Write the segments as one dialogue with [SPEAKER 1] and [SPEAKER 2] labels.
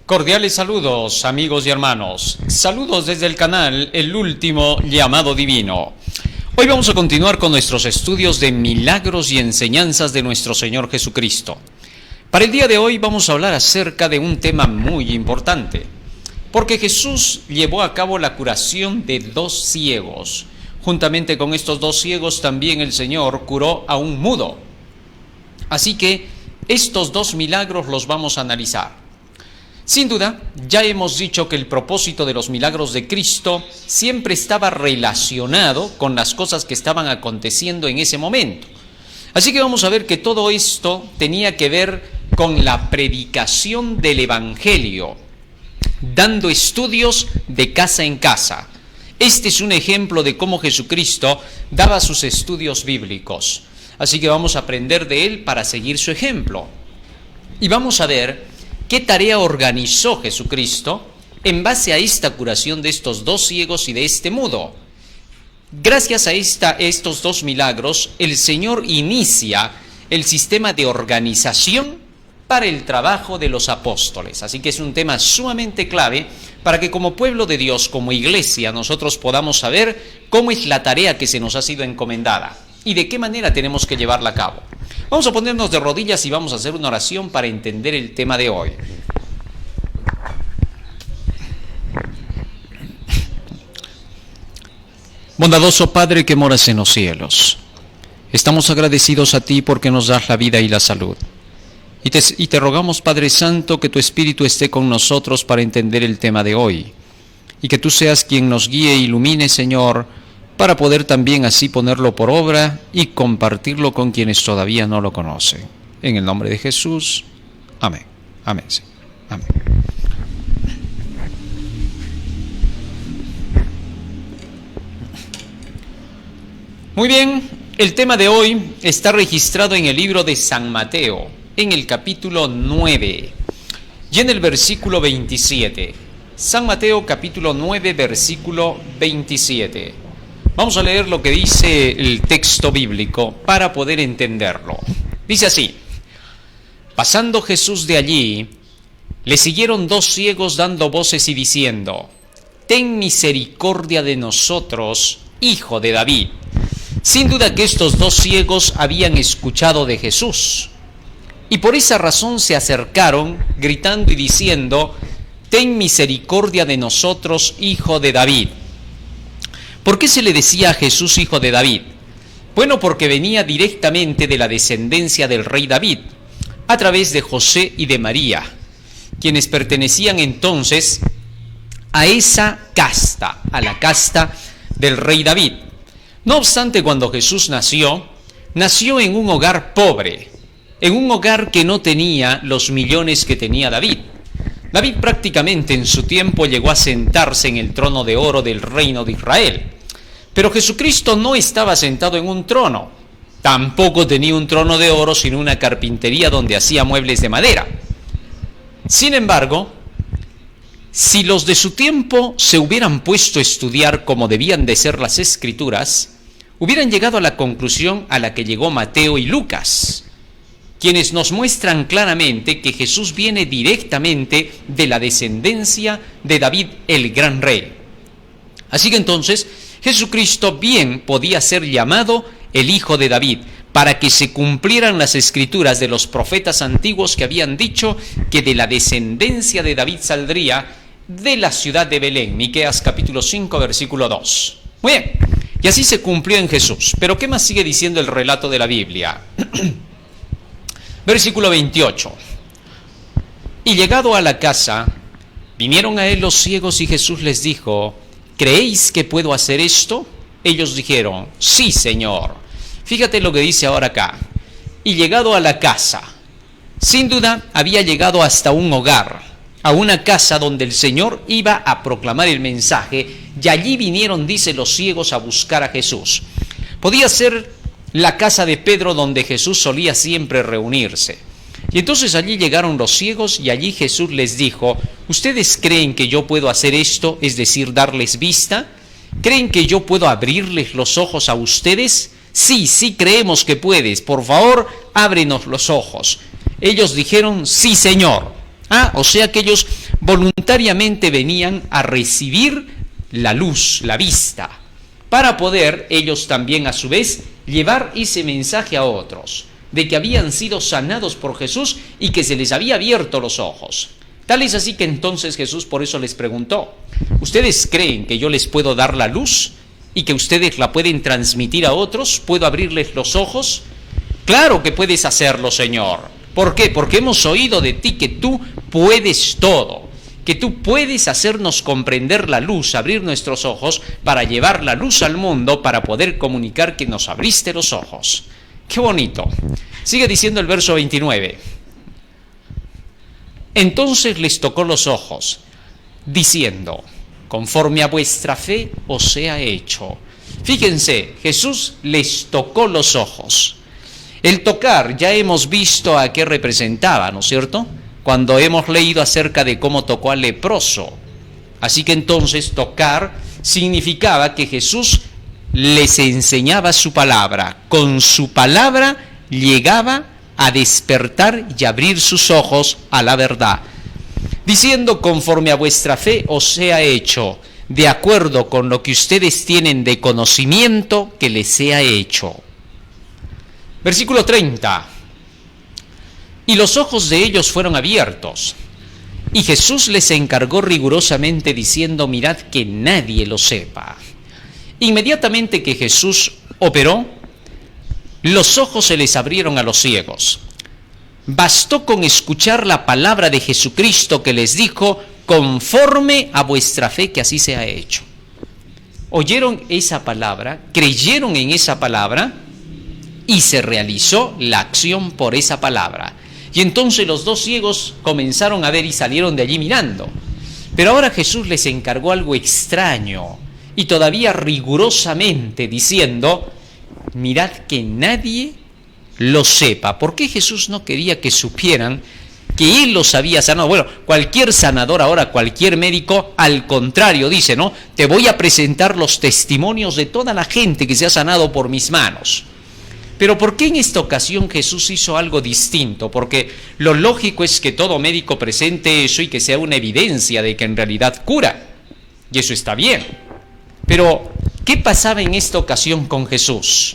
[SPEAKER 1] Cordiales saludos, amigos y hermanos. Saludos desde el canal El Último Llamado Divino. Hoy vamos a continuar con nuestros estudios de milagros y enseñanzas de nuestro Señor Jesucristo. Para el día de hoy vamos a hablar acerca de un tema muy importante, porque Jesús llevó a cabo la curación de 2 ciegos. Juntamente con estos 2 ciegos también el Señor curó a un mudo. Así que estos 2 milagros los vamos a analizar. Sin duda, ya hemos dicho que el propósito de los milagros de Cristo siempre estaba relacionado con las cosas que estaban aconteciendo en ese momento. Así que vamos a ver que todo esto tenía que ver con la predicación del Evangelio, dando estudios de casa en casa. Este es un ejemplo de cómo Jesucristo daba sus estudios bíblicos. Así que vamos a aprender de él para seguir su ejemplo. Y vamos a ver ¿qué tarea organizó Jesucristo en base a esta curación de estos 2 ciegos y de este mudo? Gracias a estos 2 milagros, el Señor inicia el sistema de organización para el trabajo de los apóstoles. Así que es un tema sumamente clave para que como pueblo de Dios, como iglesia, nosotros podamos saber cómo es la tarea que se nos ha sido encomendada y de qué manera tenemos que llevarla a cabo. Vamos a ponernos de rodillas y vamos a hacer una oración para entender el tema de hoy. Bondadoso Padre que moras en los cielos, estamos agradecidos a ti porque nos das la vida y la salud. Y te rogamos, Padre Santo, que tu Espíritu esté con nosotros para entender el tema de hoy. Y que tú seas quien nos guíe e ilumine, Señor, para poder también así ponerlo por obra y compartirlo con quienes todavía no lo conocen. En el nombre de Jesús, amén. Amén, sí. Amén. Muy bien, el tema de hoy está registrado en el libro de San Mateo, en el capítulo 9, y en el versículo 27. San Mateo, capítulo 9, versículo 27. Vamos a leer lo que dice el texto bíblico para poder entenderlo. Dice así: pasando Jesús de allí, le siguieron 2 ciegos dando voces y diciendo: ten misericordia de nosotros, hijo de David. Sin duda que estos 2 ciegos habían escuchado de Jesús, y por esa razón se acercaron, gritando y diciendo: ten misericordia de nosotros, hijo de David. ¿Por qué se le decía a Jesús hijo de David? Bueno, porque venía directamente de la descendencia del rey David, a través de José y de María, quienes pertenecían entonces a esa casta, a la casta del rey David. No obstante, cuando Jesús nació en un hogar pobre, en un hogar que no tenía los millones que tenía David. David prácticamente en su tiempo llegó a sentarse en el trono de oro del reino de Israel. Pero Jesucristo no estaba sentado en un trono, tampoco tenía un trono de oro, sino una carpintería donde hacía muebles de madera. Sin embargo, si los de su tiempo se hubieran puesto a estudiar como debían de ser las Escrituras, hubieran llegado a la conclusión a la que llegó Mateo y Lucas, quienes nos muestran claramente que Jesús viene directamente de la descendencia de David, el gran rey. Así que entonces, Jesucristo bien podía ser llamado el Hijo de David, para que se cumplieran las escrituras de los profetas antiguos que habían dicho que de la descendencia de David saldría de la ciudad de Belén. Miqueas capítulo 5, versículo 2. Muy bien, y así se cumplió en Jesús. Pero ¿qué más sigue diciendo el relato de la Biblia? Versículo 28. Y llegado a la casa, vinieron a él los ciegos y Jesús les dijo: ¿creéis que puedo hacer esto? Ellos dijeron: sí, Señor. Fíjate lo que dice ahora acá. Y llegado a la casa. Sin duda había llegado hasta un hogar, a una casa donde el Señor iba a proclamar el mensaje, y allí vinieron, dice, los ciegos a buscar a Jesús. Podía ser la casa de Pedro donde Jesús solía siempre reunirse. Y entonces allí llegaron los ciegos y allí Jesús les dijo: ¿ustedes creen que yo puedo hacer esto, es decir, darles vista? ¿Creen que yo puedo abrirles los ojos a ustedes? Sí creemos que puedes, por favor, ábrenos los ojos. Ellos dijeron: sí, Señor. O sea que ellos voluntariamente venían a recibir la luz, la vista, para poder ellos también a su vez llevar ese mensaje a otros, de que habían sido sanados por Jesús y que se les había abierto los ojos. Tal es así que entonces Jesús por eso les preguntó: ¿ustedes creen que yo les puedo dar la luz y que ustedes la pueden transmitir a otros? ¿Puedo abrirles los ojos? Claro que puedes hacerlo, Señor. ¿Por qué? Porque hemos oído de ti que tú puedes todo, que tú puedes hacernos comprender la luz, abrir nuestros ojos para llevar la luz al mundo, para poder comunicar que nos abriste los ojos. ¡Qué bonito! Sigue diciendo el verso 29. Entonces les tocó los ojos, diciendo: conforme a vuestra fe os sea hecho. Fíjense, Jesús les tocó los ojos. El tocar ya hemos visto a qué representaba, ¿no es cierto?, cuando hemos leído acerca de cómo tocó al leproso. Así que entonces tocar significaba que Jesús les enseñaba su palabra. Con su palabra llegaba a despertar y abrir sus ojos a la verdad, diciendo: conforme a vuestra fe os sea hecho, de acuerdo con lo que ustedes tienen de conocimiento, que les sea hecho. Versículo 30. Y los ojos de ellos fueron abiertos, y Jesús les encargó rigurosamente diciendo: mirad que nadie lo sepa. Inmediatamente que Jesús operó, los ojos se les abrieron a los ciegos. Bastó con escuchar la palabra de Jesucristo que les dijo: conforme a vuestra fe que así sea hecho. Oyeron esa palabra, creyeron en esa palabra y se realizó la acción por esa palabra. Y entonces los dos ciegos comenzaron a ver y salieron de allí mirando. Pero ahora Jesús les encargó algo extraño y todavía rigurosamente diciendo: mirad que nadie lo sepa. ¿Por qué Jesús no quería que supieran que Él los había sanado? Bueno, cualquier sanador ahora, cualquier médico, al contrario dice, ¿no? Te voy a presentar los testimonios de toda la gente que se ha sanado por mis manos. Pero ¿por qué en esta ocasión Jesús hizo algo distinto? Porque lo lógico es que todo médico presente eso y que sea una evidencia de que en realidad cura. Y eso está bien. Pero ¿qué pasaba en esta ocasión con Jesús?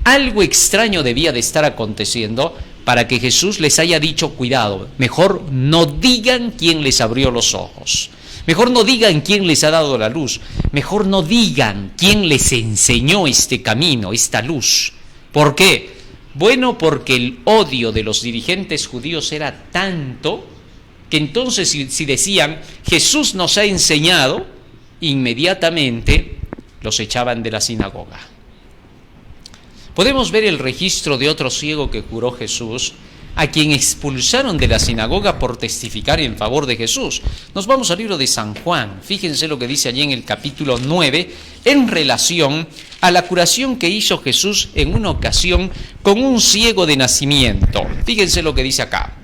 [SPEAKER 1] Algo extraño debía de estar aconteciendo para que Jesús les haya dicho: cuidado, mejor no digan quién les abrió los ojos. Mejor no digan quién les ha dado la luz. Mejor no digan quién les enseñó este camino, esta luz. ¿Por qué? Bueno, porque el odio de los dirigentes judíos era tanto que entonces si decían: Jesús nos ha enseñado, inmediatamente los echaban de la sinagoga. Podemos ver el registro de otro ciego que curó Jesús, a quien expulsaron de la sinagoga por testificar en favor de Jesús. Nos vamos al libro de San Juan. Fíjense lo que dice allí en el capítulo 9, en relación a la curación que hizo Jesús en una ocasión con un ciego de nacimiento. Fíjense lo que dice acá.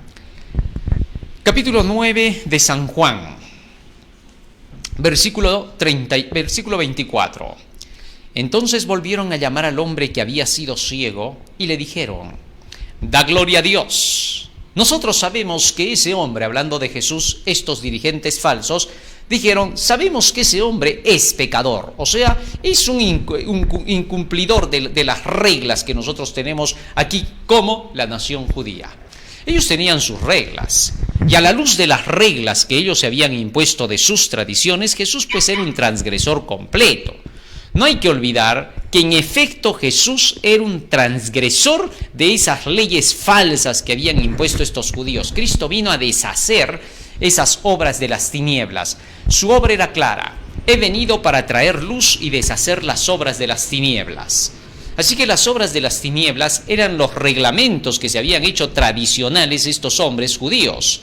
[SPEAKER 1] Capítulo 9 de San Juan, versículo 24. Entonces volvieron a llamar al hombre que había sido ciego y le dijeron: da gloria a Dios. Nosotros sabemos que ese hombre, hablando de Jesús, estos dirigentes falsos, dijeron: sabemos que ese hombre es pecador, o sea, es un incumplidor de las reglas que nosotros tenemos aquí como la nación judía. Ellos tenían sus reglas, y a la luz de las reglas que ellos se habían impuesto de sus tradiciones, Jesús pues era un transgresor completo. No hay que olvidar que en efecto Jesús era un transgresor de esas leyes falsas que habían impuesto estos judíos. Cristo vino a deshacer esas obras de las tinieblas. Su obra era clara: he venido para traer luz y deshacer las obras de las tinieblas. Así que las obras de las tinieblas eran los reglamentos que se habían hecho tradicionales estos hombres judíos.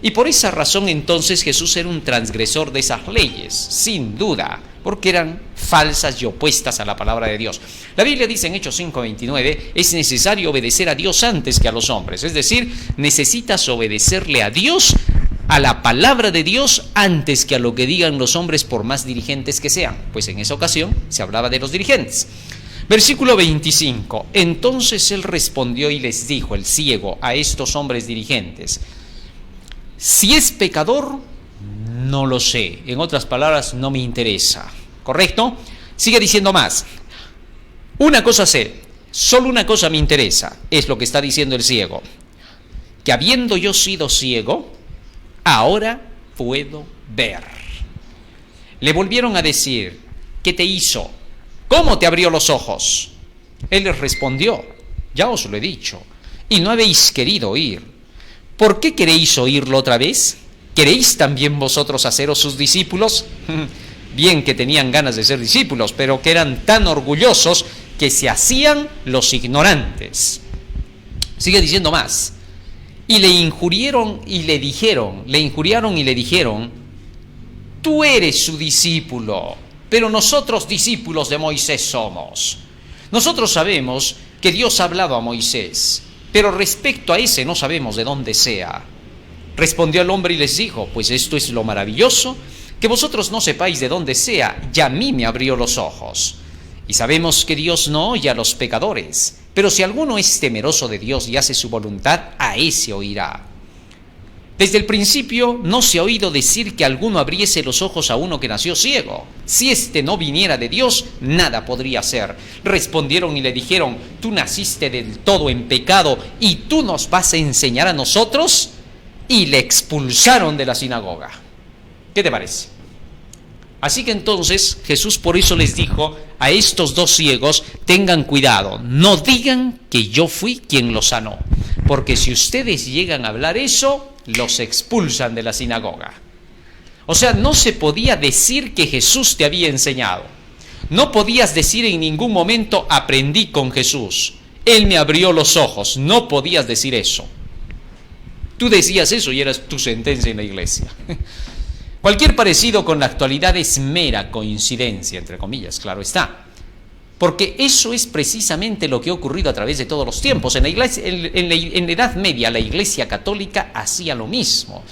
[SPEAKER 1] Y por esa razón entonces Jesús era un transgresor de esas leyes, sin duda, porque eran falsas y opuestas a la palabra de Dios. La Biblia dice en Hechos 5:29, es necesario obedecer a Dios antes que a los hombres. Es decir, necesitas obedecerle a Dios, a la palabra de Dios, antes que a lo que digan los hombres, por más dirigentes que sean. Pues en esa ocasión se hablaba de los dirigentes. Versículo 25. Entonces él respondió y les dijo, el ciego, a estos hombres dirigentes: si es pecador, no lo sé. En otras palabras, no me interesa. ¿Correcto? Sigue diciendo más. Una cosa sé, solo una cosa me interesa, es lo que está diciendo el ciego. Que habiendo yo sido ciego, ahora puedo ver. Le volvieron a decir, ¿qué te hizo? ¿Cómo te abrió los ojos? Él les respondió, ya os lo he dicho, y no habéis querido oír. ¿Por qué queréis oírlo otra vez? ¿Queréis también vosotros haceros sus discípulos? Bien que tenían ganas de ser discípulos, pero que eran tan orgullosos que se hacían los ignorantes. Sigue diciendo más. Y le injuriaron y le dijeron, tú eres su discípulo, pero nosotros discípulos de Moisés somos. Nosotros sabemos que Dios ha hablado a Moisés, pero respecto a ese no sabemos de dónde sea. Respondió el hombre y les dijo, pues esto es lo maravilloso, que vosotros no sepáis de dónde sea, y a mí me abrió los ojos. Y sabemos que Dios no oye a los pecadores, pero si alguno es temeroso de Dios y hace su voluntad, a ese oirá. Desde el principio no se ha oído decir que alguno abriese los ojos a uno que nació ciego. Si éste no viniera de Dios, nada podría hacer. Respondieron y le dijeron, tú naciste del todo en pecado y tú nos vas a enseñar a nosotros. Y le expulsaron de la sinagoga. ¿Qué te parece? Así que entonces Jesús por eso les dijo a estos dos ciegos, tengan cuidado, no digan que yo fui quien los sanó, porque si ustedes llegan a hablar eso, los expulsan de la sinagoga. O sea, no se podía decir que Jesús te había enseñado. No podías decir en ningún momento, aprendí con Jesús, Él me abrió los ojos. No podías decir eso. Tú decías eso y eras tu sentencia en la iglesia. Cualquier parecido con la actualidad es mera coincidencia, entre comillas, claro está. Porque eso es precisamente lo que ha ocurrido a través de todos los tiempos. En la Edad Media, la Iglesia Católica hacía lo mismo.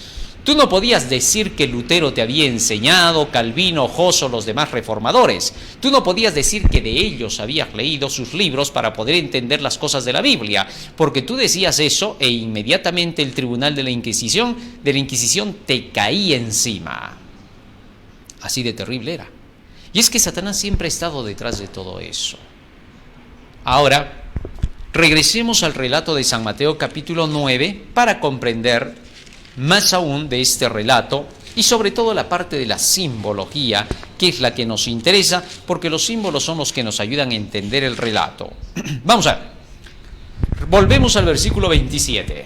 [SPEAKER 1] Tú no podías decir que Lutero te había enseñado, Calvino, Joso, los demás reformadores. Tú no podías decir que de ellos habías leído sus libros para poder entender las cosas de la Biblia, porque tú decías eso e inmediatamente el tribunal de la Inquisición te caía encima. Así de terrible era. Y es que Satanás siempre ha estado detrás de todo eso. Ahora, regresemos al relato de San Mateo capítulo 9 para comprender más aún de este relato y sobre todo la parte de la simbología, que es la que nos interesa, porque los símbolos son los que nos ayudan a entender el relato. Vamos a ver. Volvemos al versículo 27.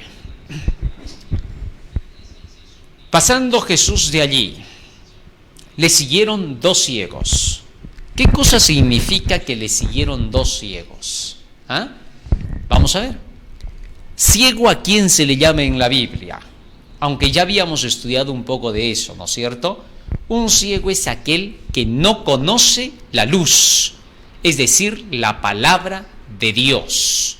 [SPEAKER 1] Pasando Jesús de allí, le siguieron dos ciegos. ¿Qué cosa significa que le siguieron dos ciegos? Vamos a ver. Ciego, ¿a quién se le llama en la Biblia? Aunque ya habíamos estudiado un poco de eso, ¿no es cierto? Un ciego es aquel que no conoce la luz, es decir, la palabra de Dios.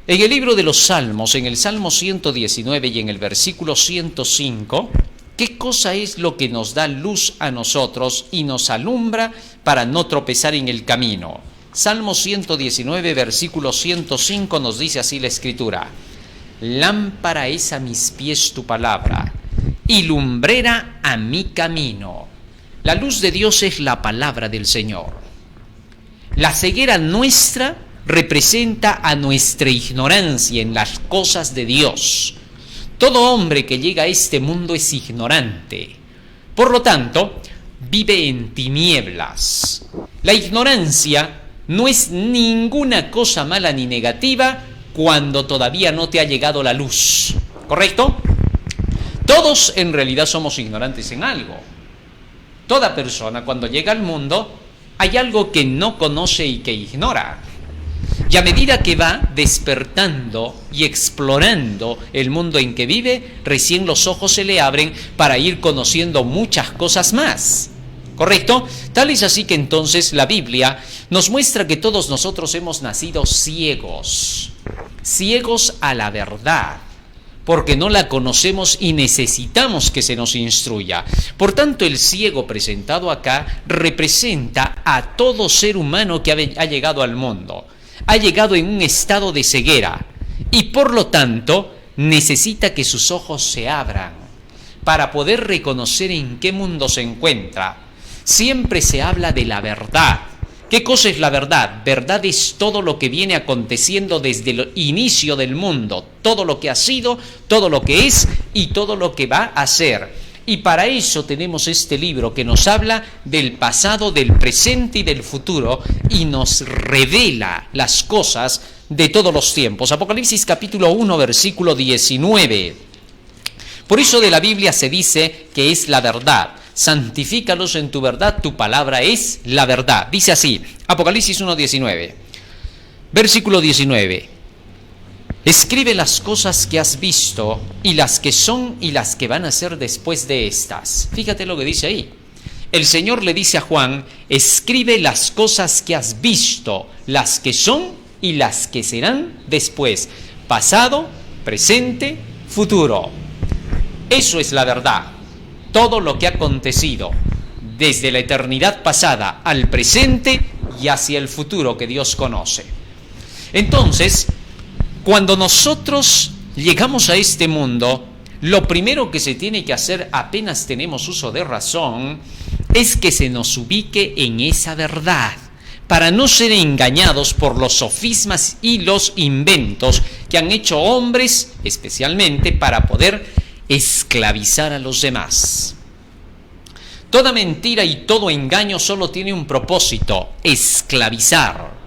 [SPEAKER 1] En el libro de los Salmos, en el Salmo 119 y en el versículo 105, ¿qué cosa es lo que nos da luz a nosotros y nos alumbra para no tropezar en el camino? Salmo 119, versículo 105 nos dice así la Escritura: lámpara es a mis pies tu palabra y lumbrera a mi camino. La luz de Dios es la palabra del Señor. La ceguera nuestra representa a nuestra ignorancia en las cosas de Dios. Todo hombre que llega a este mundo es ignorante. Por lo tanto, vive en tinieblas. La ignorancia no es ninguna cosa mala ni negativa cuando todavía no te ha llegado la luz, ¿correcto? Todos en realidad somos ignorantes en algo. Toda persona cuando llega al mundo hay algo que no conoce y que ignora. Y a medida que va despertando y explorando el mundo en que vive, recién los ojos se le abren para ir conociendo muchas cosas más. ¿Correcto? Tal es así que entonces la Biblia nos muestra que todos nosotros hemos nacido ciegos a la verdad, porque no la conocemos y necesitamos que se nos instruya. Por tanto, el ciego presentado acá representa a todo ser humano que ha llegado al mundo. Ha llegado en un estado de ceguera y por lo tanto necesita que sus ojos se abran para poder reconocer en qué mundo se encuentra, siempre se habla de la verdad. ¿Qué cosa es la verdad? Verdad es todo lo que viene aconteciendo desde el inicio del mundo, todo lo que ha sido, todo lo que es y todo lo que va a ser. Y para eso tenemos este libro que nos habla del pasado, del presente y del futuro y nos revela las cosas de todos los tiempos. Apocalipsis capítulo 1, versículo 19. Por eso de la Biblia se dice que es la verdad. Santifícalos en tu verdad, tu palabra es la verdad. Dice así, Apocalipsis 1, 19. Versículo 19. Escribe las cosas que has visto y las que son y las que van a ser después de estas. Fíjate lo que dice ahí. El Señor le dice a Juan, escribe las cosas que has visto, las que son y las que serán después. Pasado, presente, futuro. Eso es la verdad. Todo lo que ha acontecido desde la eternidad pasada al presente y hacia el futuro que Dios conoce. Entonces, cuando nosotros llegamos a este mundo, lo primero que se tiene que hacer apenas tenemos uso de razón es que se nos ubique en esa verdad, para no ser engañados por los sofismas y los inventos que han hecho hombres, especialmente para poder esclavizar a los demás. Toda mentira y todo engaño solo tiene un propósito: esclavizar.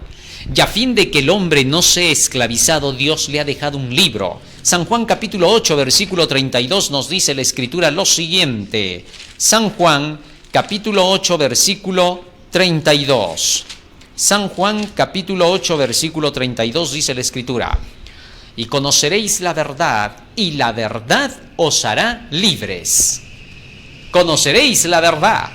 [SPEAKER 1] Y a fin de que el hombre no sea esclavizado, Dios le ha dejado un libro. San Juan capítulo 8, versículo 32 nos dice la Escritura lo siguiente. San Juan capítulo 8, versículo 32. San Juan capítulo 8, versículo 32 dice la Escritura: y conoceréis la verdad, y la verdad os hará libres. Conoceréis la verdad.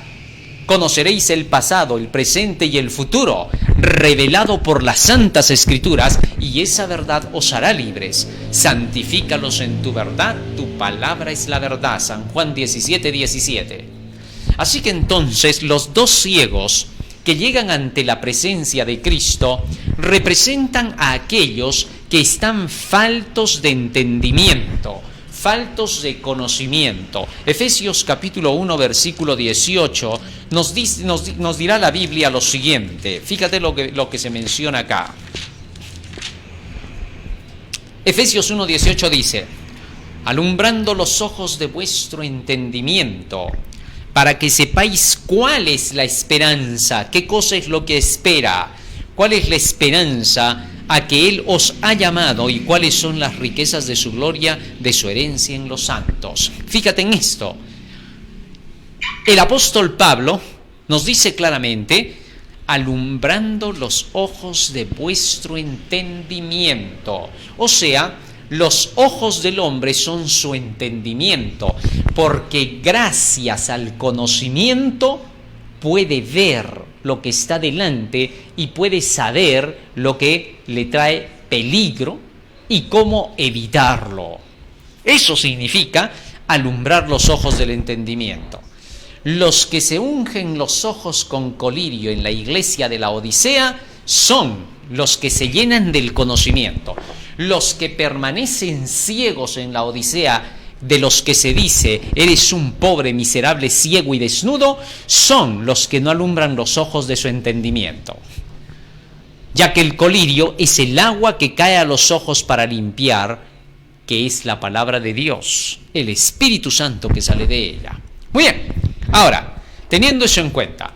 [SPEAKER 1] Conoceréis el pasado, el presente y el futuro, revelado por las santas Escrituras, y esa verdad os hará libres. Santifícalos en tu verdad, tu palabra es la verdad. San Juan 17, 17. Así que entonces los dos ciegos que llegan ante la presencia de Cristo representan a aquellos que están faltos de entendimiento, faltos de conocimiento. Efesios capítulo 1, versículo 18 nos dirá la Biblia lo siguiente. Fíjate lo que se menciona acá. Efesios 1, 18 dice: alumbrando los ojos de vuestro entendimiento, para que sepáis cuál es la esperanza, qué cosa es lo que espera, cuál es la esperanza a que Él os ha llamado y cuáles son las riquezas de su gloria, de su herencia en los santos. Fíjate en esto. El apóstol Pablo nos dice claramente: alumbrando los ojos de vuestro entendimiento. O sea, los ojos del hombre son su entendimiento, porque gracias al conocimiento puede ver lo que está delante y puede saber lo que le trae peligro y cómo evitarlo. Eso significa alumbrar los ojos del entendimiento. Los que se ungen los ojos con colirio en la iglesia de la Odisea son los que se llenan del conocimiento. Los que permanecen ciegos en la Odisea, de los que se dice eres un pobre, miserable, ciego y desnudo, son los que no alumbran los ojos de su entendimiento, ya que el colirio es el agua que cae a los ojos para limpiar, que es la palabra de Dios, el Espíritu Santo que sale de ella. Muy bien, ahora, teniendo eso en cuenta,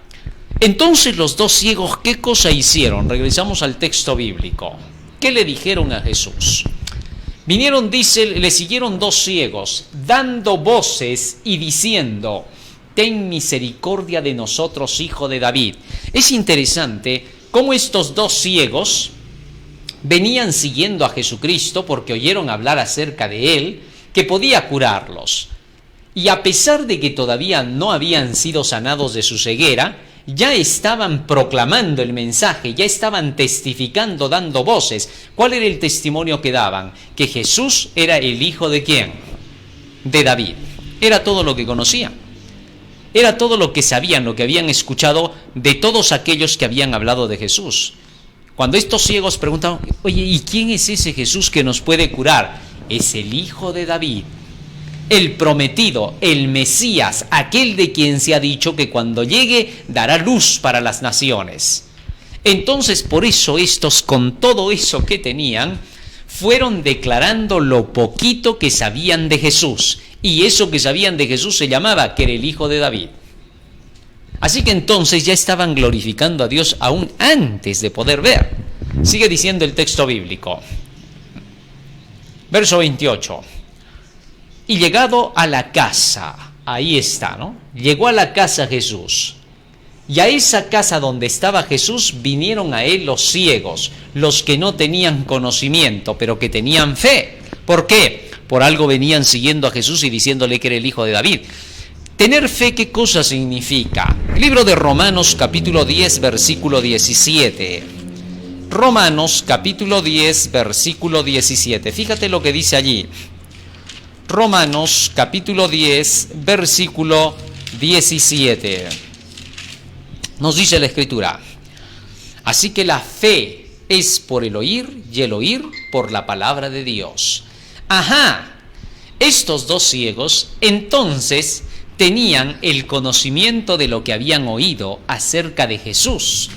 [SPEAKER 1] entonces los dos ciegos, ¿qué cosa hicieron? Regresamos al texto bíblico. ¿Qué le dijeron a Jesús? Vinieron, dice, le siguieron dos ciegos, dando voces y diciendo: ten misericordia de nosotros, hijo de David. Es interesante cómo estos dos ciegos venían siguiendo a Jesucristo porque oyeron hablar acerca de Él, que podía curarlos. Y a pesar de que todavía no habían sido sanados de su ceguera, ya estaban proclamando el mensaje, ya estaban testificando, dando voces. ¿Cuál era el testimonio que daban? Que Jesús era el hijo de ¿quién? De David. Era todo lo que conocían. Era todo lo que sabían, lo que habían escuchado de todos aquellos que habían hablado de Jesús. Cuando estos ciegos preguntaban: oye, ¿y quién es ese Jesús que nos puede curar? Es el hijo de David. el prometido, el Mesías, aquel de quien se ha dicho que cuando llegue dará luz para las naciones. Entonces, por eso estos, con todo eso que tenían, fueron declarando lo poquito que sabían de Jesús. Y eso que sabían de Jesús se llamaba que era el hijo de David. Así que entonces ya estaban glorificando a Dios aún antes de poder ver. Sigue diciendo el texto bíblico. Verso 28. Y llegado a la casa, ahí está, ¿no? Llegó a la casa Jesús. Y a esa casa donde estaba Jesús vinieron a él los ciegos, los que no tenían conocimiento, pero que tenían fe. ¿Por qué? Por algo venían siguiendo a Jesús y diciéndole que era el hijo de David. Tener fe, ¿qué cosa significa? Libro de Romanos, capítulo 10, versículo 17. Romanos, capítulo 10, versículo 17. Fíjate lo que dice allí. Romanos, capítulo 10, versículo 17. Nos dice la Escritura: así que la fe es por el oír y el oír por la palabra de Dios. Ajá, estos dos ciegos entonces tenían el conocimiento de lo que habían oído acerca de Jesús,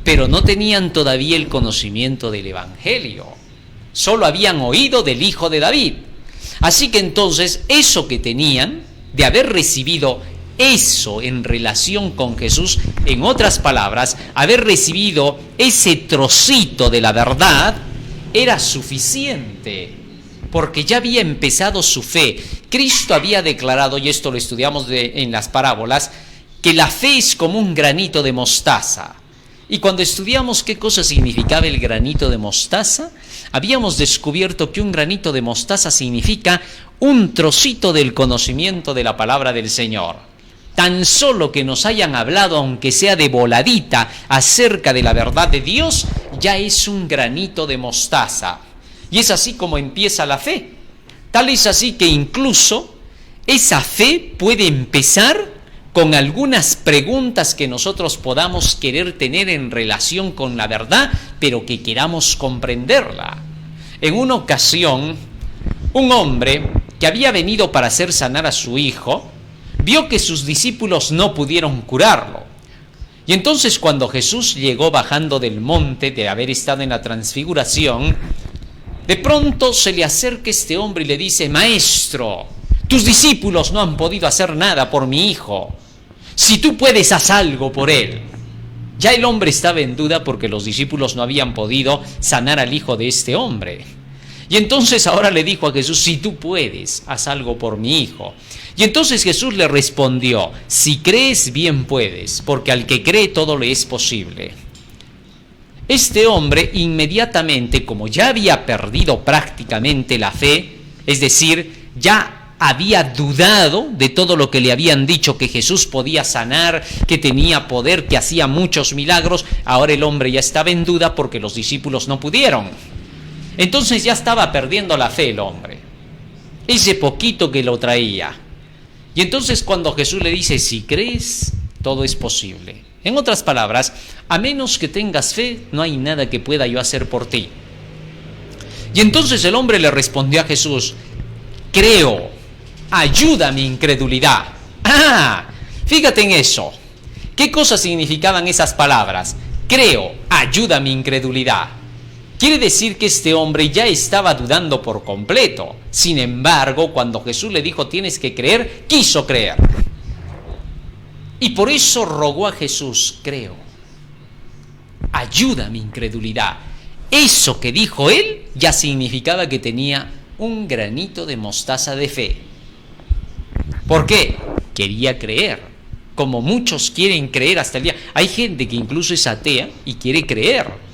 [SPEAKER 1] pero no tenían todavía el conocimiento del Evangelio. Solo habían oído del Hijo de David. Así que entonces eso que tenían de haber recibido eso en relación con Jesús, en otras palabras, haber recibido ese trocito de la verdad, era suficiente, porque ya había empezado su fe. Cristo había declarado, y esto lo estudiamos en las parábolas, que la fe es como un granito de mostaza. Y cuando estudiamos qué cosa significaba el granito de mostaza, habíamos descubierto que un granito de mostaza significa un trocito del conocimiento de la palabra del Señor. Tan solo que nos hayan hablado, aunque sea de voladita, acerca de la verdad de Dios, ya es un granito de mostaza. Y es así como empieza la fe. Tal es así que incluso esa fe puede empezar con algunas preguntas que nosotros podamos querer tener en relación con la verdad, pero que queramos comprenderla. En una ocasión, un hombre que había venido para hacer sanar a su hijo, vio que sus discípulos no pudieron curarlo. Y entonces cuando Jesús llegó bajando del monte de haber estado en la transfiguración, de pronto se le acerca este hombre y le dice: Maestro, tus discípulos no han podido hacer nada por mi hijo. Si tú puedes, haz algo por él. Ya el hombre estaba en duda porque los discípulos no habían podido sanar al hijo de este hombre. Y entonces ahora le dijo a Jesús: si tú puedes, haz algo por mi hijo. Y entonces Jesús le respondió: si crees, bien puedes, porque al que cree todo le es posible. Este hombre inmediatamente, como ya había perdido prácticamente la fe, es decir, ya había dudado de todo lo que le habían dicho, que Jesús podía sanar, que tenía poder, que hacía muchos milagros, ahora el hombre ya estaba en duda porque los discípulos no pudieron. Entonces ya estaba perdiendo la fe el hombre, ese poquito que lo traía. Y entonces cuando Jesús le dice: si crees, todo es posible. En otras palabras, a menos que tengas fe, no hay nada que pueda yo hacer por ti. Y entonces el hombre le respondió a Jesús: creo, ayuda mi incredulidad. Fíjate en eso. ¿Qué cosas significaban esas palabras? Creo, ayuda mi incredulidad. Quiere decir que este hombre ya estaba dudando por completo. Sin embargo, cuando Jesús le dijo: tienes que creer, quiso creer. Y por eso rogó a Jesús: creo, ayuda mi incredulidad. Eso que dijo él ya significaba que tenía un granito de mostaza de fe. ¿Por qué? Quería creer, como muchos quieren creer hasta el día. Hay gente que incluso es atea y quiere creer.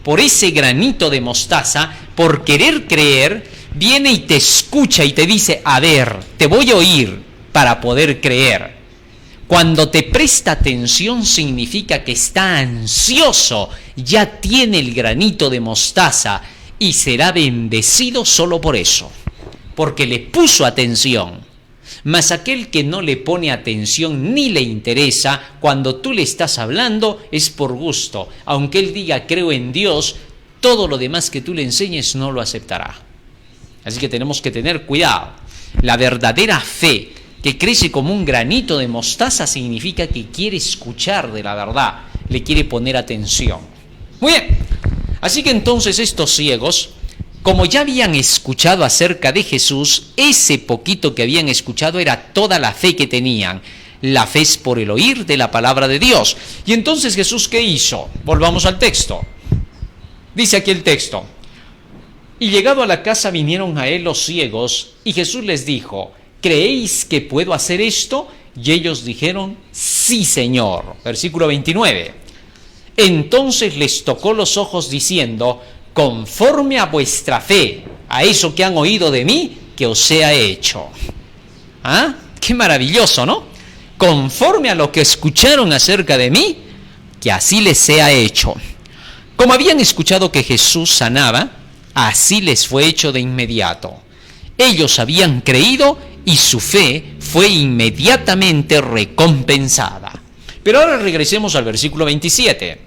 [SPEAKER 1] Por ese granito de mostaza, por querer creer, viene y te escucha y te dice: a ver, te voy a oír para poder creer. Cuando te presta atención significa que está ansioso, ya tiene el granito de mostaza y será bendecido solo por eso, porque le puso atención. Mas aquel que no le pone atención ni le interesa, cuando tú le estás hablando es por gusto. Aunque él diga: creo en Dios, todo lo demás que tú le enseñes no lo aceptará. Así que tenemos que tener cuidado. La verdadera fe, que crece como un granito de mostaza, significa que quiere escuchar de la verdad, le quiere poner atención. Muy bien, así que entonces estos ciegos, como ya habían escuchado acerca de Jesús, ese poquito que habían escuchado era toda la fe que tenían. La fe es por el oír de la palabra de Dios. Y entonces Jesús, ¿qué hizo? Volvamos al texto. Dice aquí el texto: y llegado a la casa vinieron a él los ciegos, y Jesús les dijo: ¿creéis que puedo hacer esto? Y ellos dijeron: sí, Señor. Versículo 29. Entonces les tocó los ojos diciendo: conforme a vuestra fe, a eso que han oído de mí, que os sea hecho. ¿Ah? Qué maravilloso, ¿no? Conforme a lo que escucharon acerca de mí, que así les sea hecho. Como habían escuchado que Jesús sanaba, así les fue hecho de inmediato. Ellos habían creído y su fe fue inmediatamente recompensada. Pero ahora regresemos al versículo 27,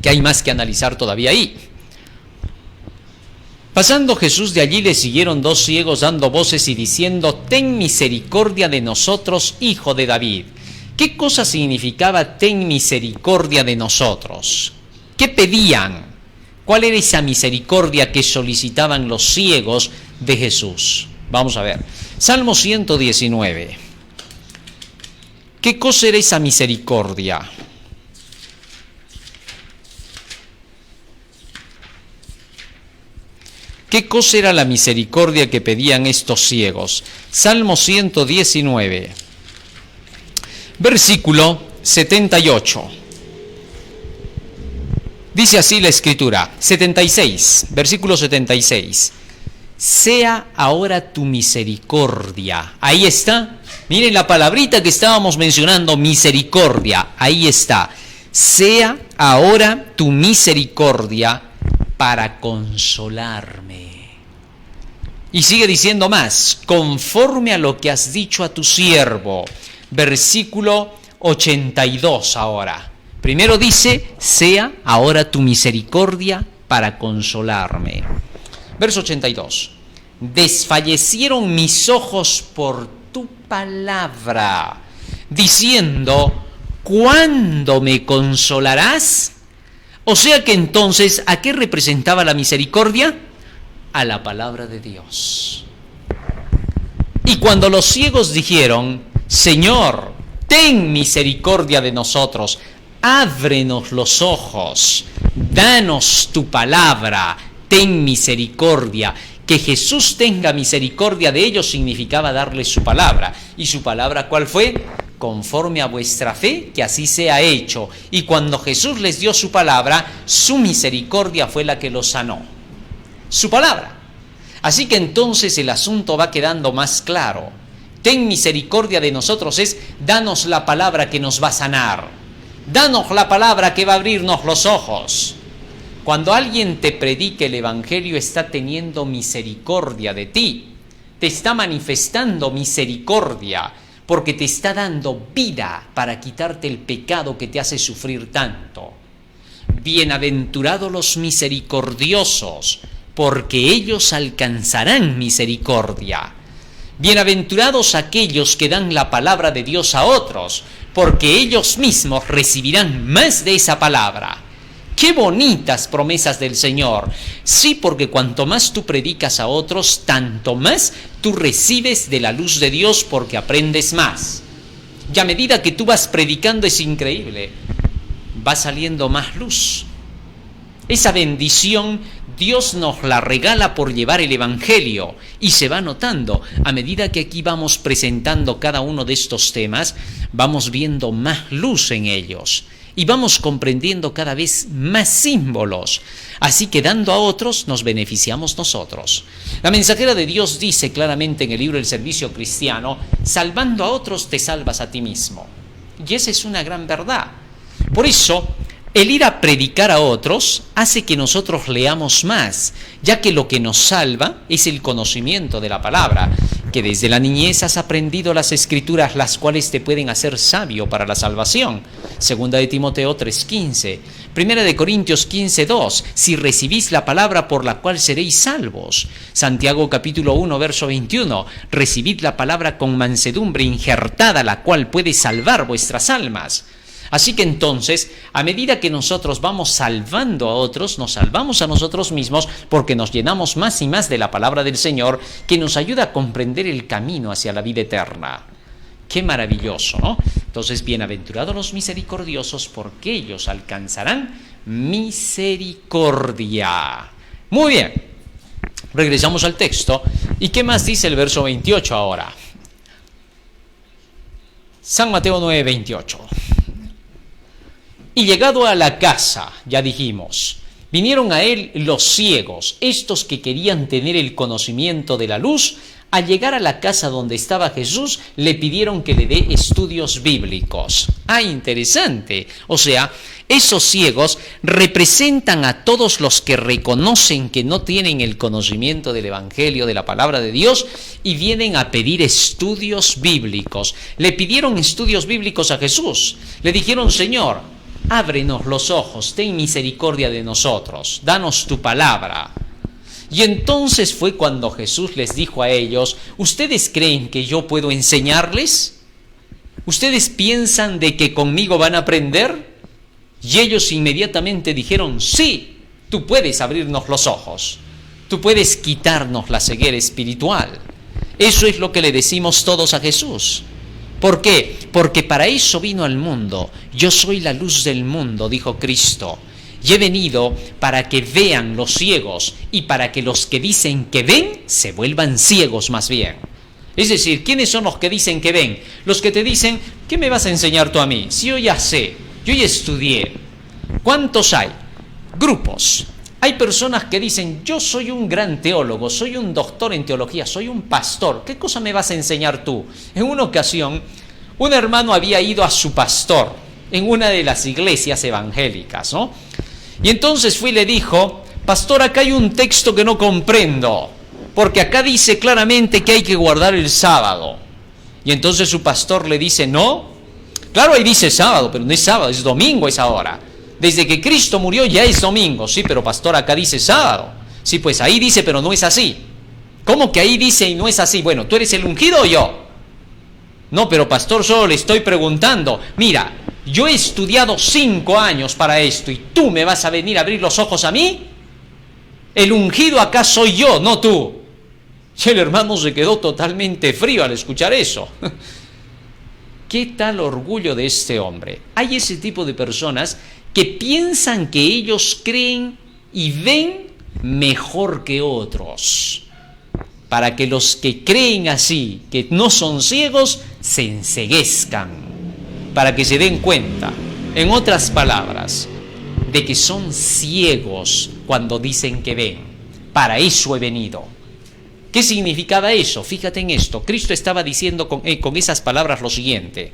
[SPEAKER 1] que hay más que analizar todavía ahí. Pasando Jesús de allí, le siguieron dos ciegos dando voces y diciendo: ten misericordia de nosotros, hijo de David. ¿Qué cosa significaba ten misericordia de nosotros? ¿Qué pedían? ¿Cuál era esa misericordia que solicitaban los ciegos de Jesús? Vamos a ver. Salmo 119. ¿Qué cosa era esa misericordia? ¿Qué cosa era la misericordia que pedían estos ciegos? Salmo 119, versículo 78. Dice así la Escritura, 76, versículo 76. Sea ahora tu misericordia. Ahí está. Miren la palabrita que estábamos mencionando, misericordia. Ahí está. Sea ahora tu misericordia para consolarme. Y sigue diciendo más, conforme a lo que has dicho a tu siervo. Versículo 82 ahora. Primero dice, sea ahora tu misericordia para consolarme. Verso 82. Desfallecieron mis ojos por tu palabra, diciendo, ¿cuándo me consolarás? O sea que entonces, ¿a qué representaba la misericordia? A la palabra de Dios. Y cuando los ciegos dijeron, Señor, ten misericordia de nosotros, ábrenos los ojos, danos tu palabra, ten misericordia. Que Jesús tenga misericordia de ellos significaba darles su palabra. ¿Y su palabra cuál fue? Conforme a vuestra fe, que así sea hecho. Y cuando Jesús les dio su palabra, su misericordia fue la que los sanó. Su palabra. Así que entonces el asunto va quedando más claro. Ten misericordia de nosotros es, danos la palabra que nos va a sanar. Danos la palabra que va a abrirnos los ojos. Cuando alguien te predique el Evangelio, está teniendo misericordia de ti. Te está manifestando misericordia, porque te está dando vida para quitarte el pecado que te hace sufrir tanto. Bienaventurados los misericordiosos, porque ellos alcanzarán misericordia. Bienaventurados aquellos que dan la palabra de Dios a otros, porque ellos mismos recibirán más de esa palabra. ¡Qué bonitas promesas del Señor! Sí, porque cuanto más tú predicas a otros, tanto más tú recibes de la luz de Dios, porque aprendes más. Y a medida que tú vas predicando es increíble, va saliendo más luz. Esa bendición Dios nos la regala por llevar el Evangelio y se va notando. A medida que aquí vamos presentando cada uno de estos temas, vamos viendo más luz en ellos y vamos comprendiendo cada vez más símbolos. Así que dando a otros nos beneficiamos nosotros. La mensajera de Dios dice claramente en el libro El Servicio Cristiano, salvando a otros te salvas a ti mismo. Y esa es una gran verdad. Por eso, el ir a predicar a otros hace que nosotros leamos más, ya que lo que nos salva es el conocimiento de la palabra. que desde la niñez has aprendido las escrituras, las cuales te pueden hacer sabio para la salvación. Segunda de Timoteo 3:15. Primera de Corintios 15:2. Si recibís la palabra por la cual seréis salvos. Santiago capítulo 1, verso 21. Recibid la palabra con mansedumbre injertada, la cual puede salvar vuestras almas. Así que entonces, a medida que nosotros vamos salvando a otros, nos salvamos a nosotros mismos porque nos llenamos más y más de la palabra del Señor, que nos ayuda a comprender el camino hacia la vida eterna. Qué maravilloso, ¿no? Entonces, bienaventurados los misericordiosos, porque ellos alcanzarán misericordia. Muy bien, regresamos al texto. ¿Y qué más dice el verso 28 ahora? San Mateo 9:28. Y llegado a la casa, ya dijimos, vinieron a él los ciegos, estos que querían tener el conocimiento de la luz. Al llegar a la casa donde estaba Jesús, le pidieron que le dé estudios bíblicos. Ah, interesante. O sea, esos ciegos representan a todos los que reconocen que no tienen el conocimiento del Evangelio, de la palabra de Dios, y vienen a pedir estudios bíblicos. Le pidieron estudios bíblicos a Jesús. Le dijeron: Señor, ábrenos los ojos, ten misericordia de nosotros, danos tu palabra. Y entonces fue cuando Jesús les dijo a ellos: ¿ustedes creen que yo puedo enseñarles? ¿Ustedes piensan de que conmigo van a aprender? Y ellos inmediatamente dijeron: sí, tú puedes abrirnos los ojos, tú puedes quitarnos la ceguera espiritual. Eso es lo que le decimos todos a Jesús. ¿Por qué? Porque para eso vino al mundo. Yo soy la luz del mundo, dijo Cristo. Y he venido para que vean los ciegos y para que los que dicen que ven se vuelvan ciegos más bien. Es decir, ¿quiénes son los que dicen que ven? Los que te dicen: ¿qué me vas a enseñar tú a mí? Si yo ya sé, yo ya estudié. ¿Cuántos hay? Grupos. Hay personas que dicen: yo soy un gran teólogo, soy un doctor en teología, soy un pastor. ¿Qué cosa me vas a enseñar tú? En una ocasión, un hermano había ido a su pastor en una de las iglesias evangélicas, ¿no? Y entonces fue y le dijo: pastor, acá hay un texto que no comprendo, porque acá dice claramente que hay que guardar el sábado. Y entonces su pastor le dice: no, claro, ahí dice sábado, pero no es sábado, es domingo esa hora. Desde que Cristo murió ya es domingo. Sí, pero pastor, acá dice sábado. Sí, pues ahí dice, pero no es así. ¿Cómo que ahí dice y no es así? Bueno, ¿tú eres el ungido o yo? No, pero pastor, solo le estoy preguntando. Mira, yo he estudiado 5 años para esto y tú me vas a venir a abrir los ojos a mí. El ungido acá soy yo, no tú. Y el hermano se quedó totalmente frío al escuchar eso. ¿Qué tal orgullo de este hombre? Hay ese tipo de personas que piensan que ellos creen y ven mejor que otros, para que los que creen así, que no son ciegos, se enceguezcan, para que se den cuenta, en otras palabras, de que son ciegos cuando dicen que ven. Para eso he venido. ¿Qué significaba eso? Fíjate en esto. Cristo estaba diciendo con esas palabras lo siguiente: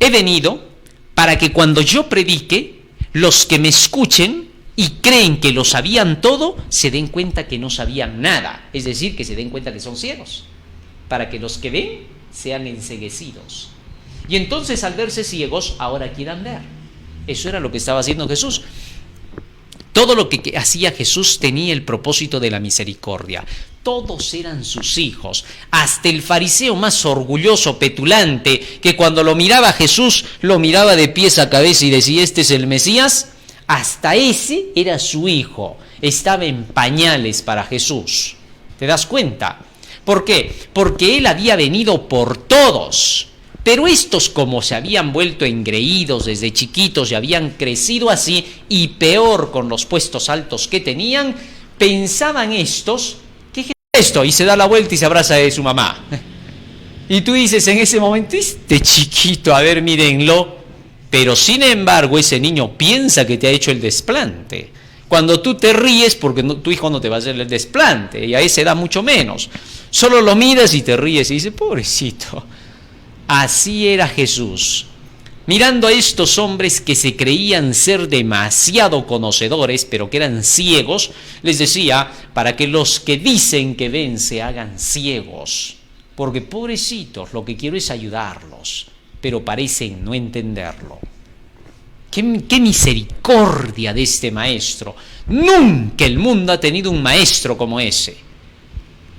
[SPEAKER 1] he venido para que cuando yo predique, los que me escuchen y creen que lo sabían todo, se den cuenta que no sabían nada. Es decir, que se den cuenta que son ciegos, para que los que ven sean enceguecidos. Y entonces, al verse ciegos, ahora quieran ver. Eso era lo que estaba haciendo Jesús. Todo lo que hacía Jesús tenía el propósito de la misericordia. Todos eran sus hijos. Hasta el fariseo más orgulloso, petulante, que cuando lo miraba a Jesús, lo miraba de pies a cabeza y decía: este es el Mesías. Hasta ese era su hijo. Estaba en pañales para Jesús. ¿Te das cuenta? ¿Por qué? Porque él había venido por todos. Pero estos, como se habían vuelto engreídos desde chiquitos y habían crecido así, y peor con los puestos altos que tenían, pensaban estos: ¿qué es esto? Y se da la vuelta y se abraza de su mamá. Y tú dices en ese momento: este chiquito, a ver, mírenlo. Pero sin embargo, ese niño piensa que te ha hecho el desplante. Cuando tú te ríes, porque tu hijo no te va a hacer el desplante, y a esa edad mucho menos. Solo lo miras y te ríes y dices: pobrecito. Así era Jesús. Mirando a estos hombres que se creían ser demasiado conocedores, pero que eran ciegos, les decía: para que los que dicen que ven se hagan ciegos. porque pobrecitos, lo que quiero es ayudarlos, pero parecen no entenderlo. ¡Qué misericordia de este maestro! Nunca el mundo ha tenido un maestro como ese.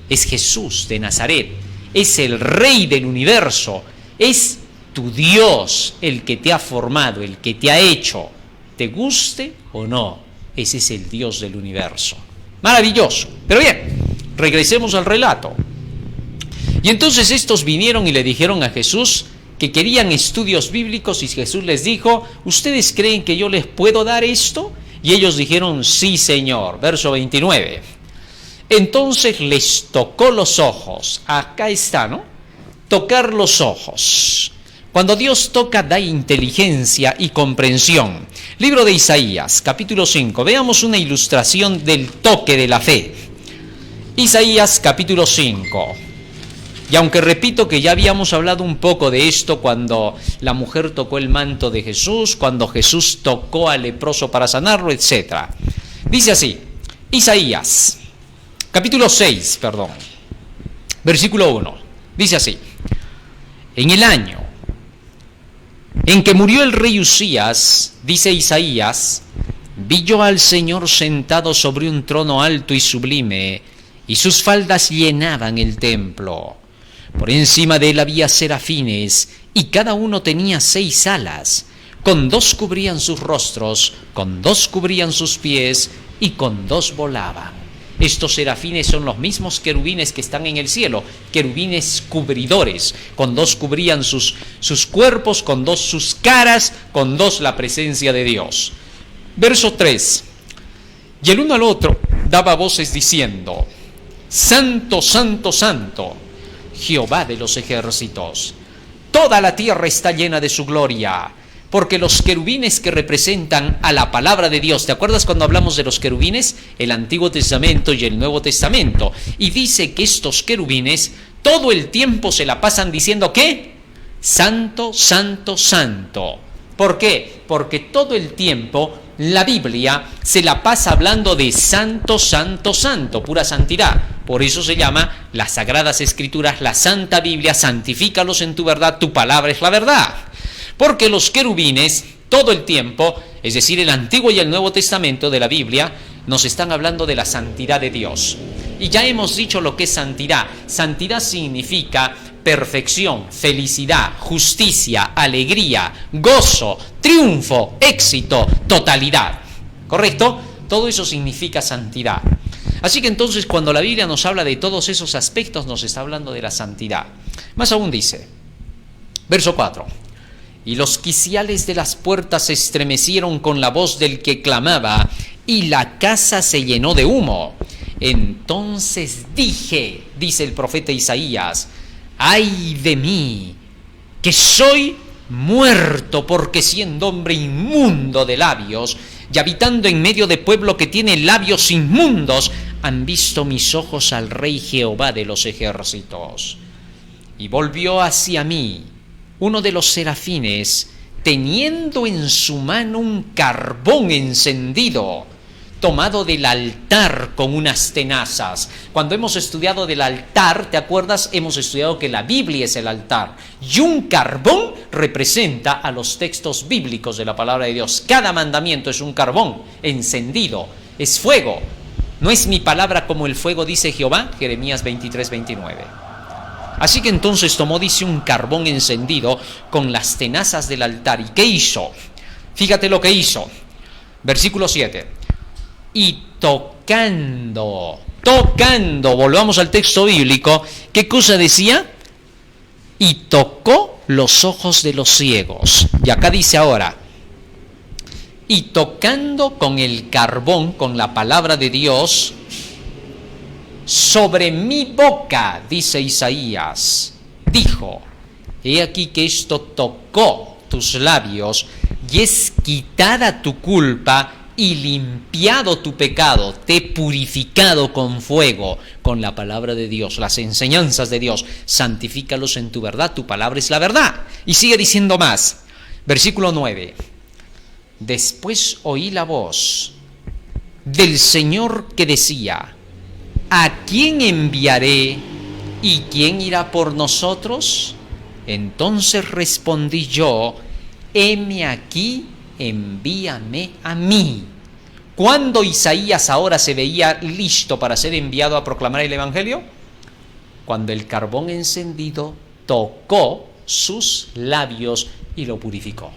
[SPEAKER 1] Es Jesús de Nazaret, es el Rey del universo, es tu Dios el que te ha formado, el que te ha hecho, te guste o no, ese es el Dios del universo. Maravilloso. Pero bien, regresemos al relato. Y entonces estos vinieron y le dijeron a Jesús que querían estudios bíblicos, y Jesús les dijo: ¿ustedes creen que yo les puedo dar esto? Y ellos dijeron: sí, Señor. Verso 29. Entonces les tocó los ojos. Acá está, ¿no? Tocar los ojos. Cuando Dios toca, da inteligencia y comprensión. Libro de Isaías, capítulo 5. Veamos una ilustración del toque de la fe. Isaías, capítulo 5. Y aunque repito que ya habíamos hablado un poco de esto cuando la mujer tocó el manto de Jesús, cuando Jesús tocó al leproso para sanarlo, etc. Dice así, Isaías, capítulo 6, versículo 1. Dice así: en el año en que murió el rey Usías, dice Isaías, vi yo al Señor sentado sobre un trono alto y sublime, y sus faldas llenaban el templo. Por encima de él había serafines, y cada uno tenía 6 alas. Con 2 cubrían sus rostros, con 2 cubrían sus pies, y con 2 volaban. Estos serafines son los mismos querubines que están en el cielo, querubines cubridores. Con 2 cubrían sus cuerpos, con 2 sus caras, con 2 la presencia de Dios. Verso 3. Y el uno al otro daba voces diciendo: Santo, santo, santo, Jehová de los ejércitos. Toda la tierra está llena de su gloria. Porque los querubines que representan a la palabra de Dios, ¿te acuerdas cuando hablamos de los querubines? El Antiguo Testamento y el Nuevo Testamento. Y dice que estos querubines todo el tiempo se la pasan diciendo ¿qué? Santo, santo, santo. ¿Por qué? Porque todo el tiempo la Biblia se la pasa hablando de santo, santo, santo, pura santidad. Por eso se llama las Sagradas Escrituras, la Santa Biblia. Santifícalos en tu verdad, tu palabra es la verdad. Porque los querubines, todo el tiempo, es decir, el Antiguo y el Nuevo Testamento de la Biblia, nos están hablando de la santidad de Dios. Y ya hemos dicho lo que es santidad. Santidad significa perfección, felicidad, justicia, alegría, gozo, triunfo, éxito, totalidad. ¿Correcto? Todo eso significa santidad. Así que entonces cuando la Biblia nos habla de todos esos aspectos, nos está hablando de la santidad. Más aún dice, verso 4. Y los quiciales de las puertas se estremecieron con la voz del que clamaba, y la casa se llenó de humo. Entonces dije, dice el profeta Isaías, ¡ay de mí, que soy muerto, porque siendo hombre inmundo de labios, y habitando en medio de pueblo que tiene labios inmundos, han visto mis ojos al Rey Jehová de los ejércitos! Y volvió hacia mí uno de los serafines, teniendo en su mano un carbón encendido, tomado del altar con unas tenazas. Cuando hemos estudiado del altar, ¿te acuerdas? Hemos estudiado que la Biblia es el altar. Y un carbón representa a los textos bíblicos de la palabra de Dios. Cada mandamiento es un carbón encendido, es fuego. ¿No es mi palabra como el fuego, dice Jehová? Jeremías 23, 29. Así que entonces tomó, dice, un carbón encendido con las tenazas del altar. ¿Y qué hizo? Fíjate lo que hizo. Versículo 7. Y tocando, volvamos al texto bíblico, ¿qué cosa decía? Y tocó los ojos de los ciegos. Y acá dice ahora, y tocando con el carbón, con la palabra de Dios, sobre mi boca, dice Isaías, dijo, he aquí que esto tocó tus labios, y es quitada tu culpa, y limpiado tu pecado, te he purificado con fuego, con la palabra de Dios, las enseñanzas de Dios, santifícalos en tu verdad, tu palabra es la verdad. Y sigue diciendo más, versículo 9, después oí la voz del Señor que decía, ¿a quién enviaré? ¿y quién irá por nosotros? Entonces respondí yo, heme aquí, envíame a mí. ¿Cuándo Isaías ahora se veía listo para ser enviado a proclamar el Evangelio? Cuando el carbón encendido tocó sus labios y lo purificó.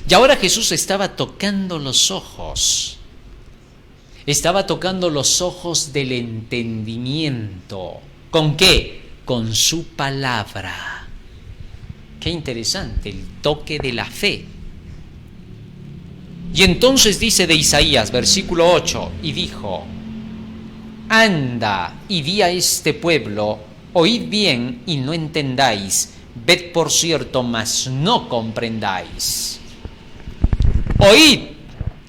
[SPEAKER 1] Y ahora Jesús estaba tocando los ojos. Estaba tocando los ojos del entendimiento. ¿Con qué? Con su palabra. Qué interesante, el toque de la fe. Y entonces dice de Isaías, versículo 8, y dijo, anda y di a este pueblo, oíd bien y no entendáis, ved por cierto, mas no comprendáis. Oíd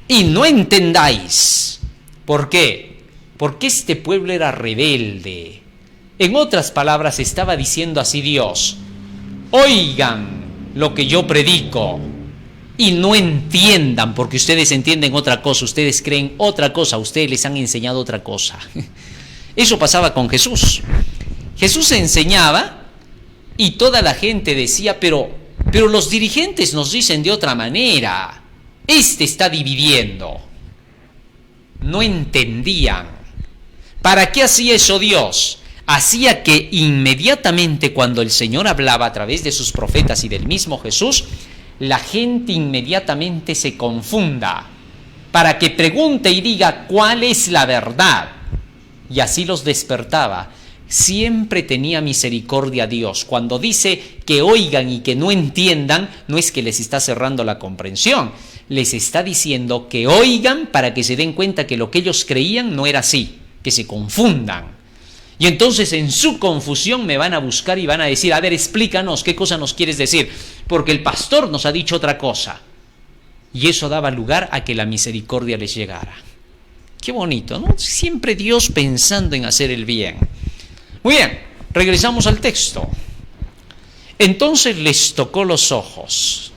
[SPEAKER 1] y no entendáis. ¿Por qué? Porque este pueblo era rebelde. En otras palabras, estaba diciendo así Dios, oigan lo que yo predico y no entiendan, porque ustedes entienden otra cosa, ustedes creen otra cosa, ustedes les han enseñado otra cosa. Eso pasaba con Jesús. Jesús enseñaba y toda la gente decía, pero los dirigentes nos dicen de otra manera. Este está dividiendo. No entendían. ¿Para qué hacía eso Dios? Hacía que inmediatamente cuando el Señor hablaba a través de sus profetas y del mismo Jesús, la gente inmediatamente se confunda, para que pregunte y diga cuál es la verdad. Y así los despertaba. Siempre tenía misericordia Dios. Cuando dice que oigan y que no entiendan, no es que les está cerrando la comprensión, les está diciendo que oigan para que se den cuenta que lo que ellos creían no era así, que se confundan. Y entonces en su confusión me van a buscar y van a decir, a ver, explícanos, ¿qué cosa nos quieres decir? Porque el pastor nos ha dicho otra cosa. Y eso daba lugar a que la misericordia les llegara. Qué bonito, ¿no? Siempre Dios pensando en hacer el bien. Muy bien, regresamos al texto. Entonces les tocó los ojos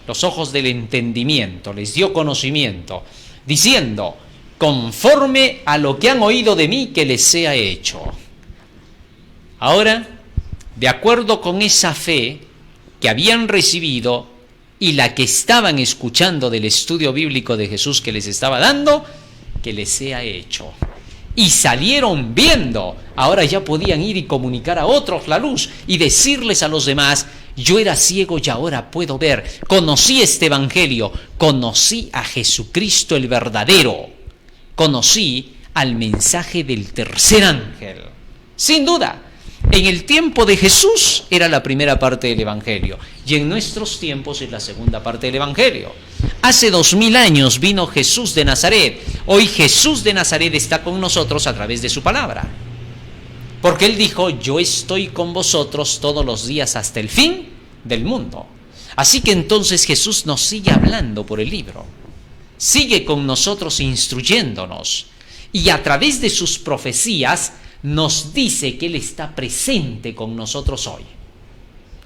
[SPEAKER 1] del entendimiento, les dio conocimiento, diciendo, conforme a lo que han oído de mí que les sea hecho. Ahora, de acuerdo con esa fe que habían recibido y la que estaban escuchando del estudio bíblico de Jesús que les estaba dando, que les sea hecho. Y salieron viendo. Ahora ya podían ir y comunicar a otros la luz y decirles a los demás, yo era ciego y ahora puedo ver. Conocí este evangelio, conocí a Jesucristo el verdadero, conocí al mensaje del tercer ángel. Sin duda, en el tiempo de Jesús era la primera parte del evangelio y en nuestros tiempos es la segunda parte del evangelio. Hace 2000 años vino Jesús de Nazaret. Hoy Jesús de Nazaret está con nosotros a través de su palabra. Porque Él dijo, yo estoy con vosotros todos los días hasta el fin del mundo. Así que entonces Jesús nos sigue hablando por el libro. Sigue con nosotros instruyéndonos. Y a través de sus profecías nos dice que Él está presente con nosotros hoy.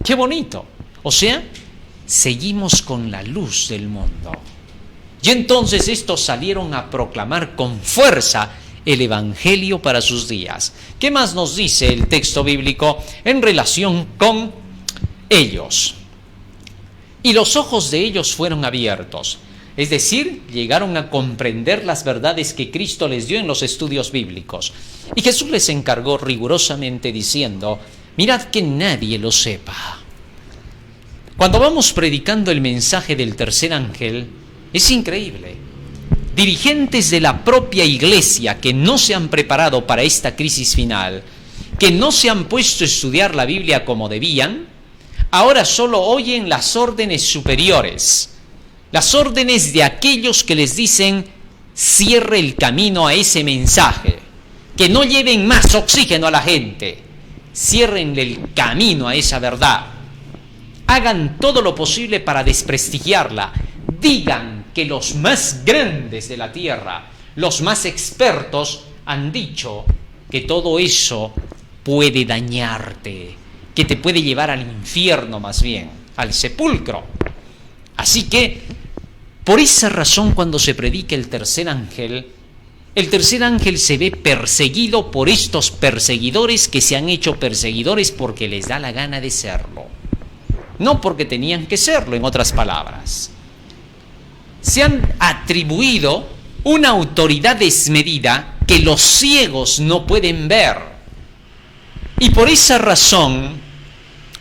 [SPEAKER 1] ¡Qué bonito! O sea, seguimos con la luz del mundo. Y entonces estos salieron a proclamar con fuerza el evangelio para sus días. ¿Qué más nos dice el texto bíblico en relación con ellos? Y los ojos de ellos fueron abiertos. Es decir, llegaron a comprender las verdades que Cristo les dio en los estudios bíblicos. Y Jesús les encargó rigurosamente diciendo, mirad que nadie lo sepa. Cuando vamos predicando el mensaje del tercer ángel, es increíble. Dirigentes de la propia iglesia que no se han preparado para esta crisis final, que no se han puesto a estudiar la Biblia como debían, ahora solo oyen las órdenes superiores, las órdenes de aquellos que les dicen, cierre el camino a ese mensaje, que no lleven más oxígeno a la gente, ciérrenle el camino a esa verdad. Hagan todo lo posible para desprestigiarla. Digan que los más grandes de la tierra, los más expertos, han dicho que todo eso puede dañarte, que te puede llevar al infierno más bien, al sepulcro. Así que, por esa razón, cuando se predica el tercer ángel, el tercer ángel se ve perseguido por estos perseguidores que se han hecho perseguidores porque les da la gana de serlo. No porque tenían que serlo, en otras palabras. Se han atribuido una autoridad desmedida que los ciegos no pueden ver. Y por esa razón,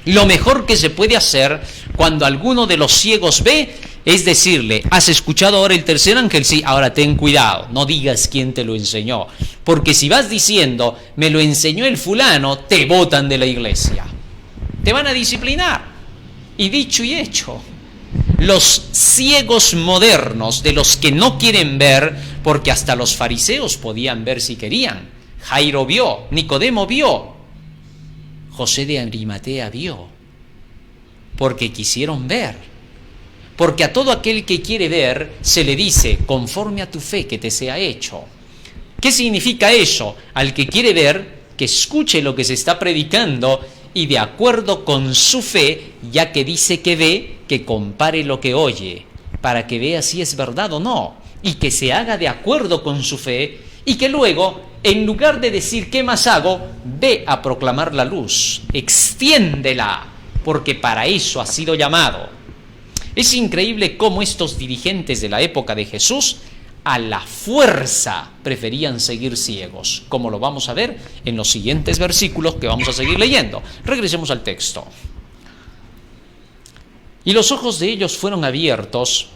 [SPEAKER 1] lo mejor que se puede hacer cuando alguno de los ciegos ve es decirle: ¿has escuchado ahora el tercer ángel? Sí, ahora ten cuidado, no digas quién te lo enseñó, porque si vas diciendo me lo enseñó el fulano, te botan de la iglesia, te van a disciplinar. Y dicho y hecho, los ciegos modernos, de los que no quieren ver, porque hasta los fariseos podían ver si querían, Jairo vio, Nicodemo vio, José de Arimatea vio, porque quisieron ver. Porque a todo aquel que quiere ver se le dice: conforme a tu fe que te sea hecho. ¿Qué significa eso? Al que quiere ver, que escuche lo que se está predicando y de acuerdo con su fe, ya que dice que ve, que compare lo que oye, para que vea si es verdad o no, y que se haga de acuerdo con su fe, y que luego, en lugar de decir ¿qué más hago?, ve a proclamar la luz, extiéndela, porque para eso ha sido llamado. Es increíble cómo estos dirigentes de la época de Jesús a la fuerza preferían seguir ciegos, como lo vamos a ver en los siguientes versículos que vamos a seguir leyendo. Regresemos al texto. Y los ojos de ellos fueron abiertos,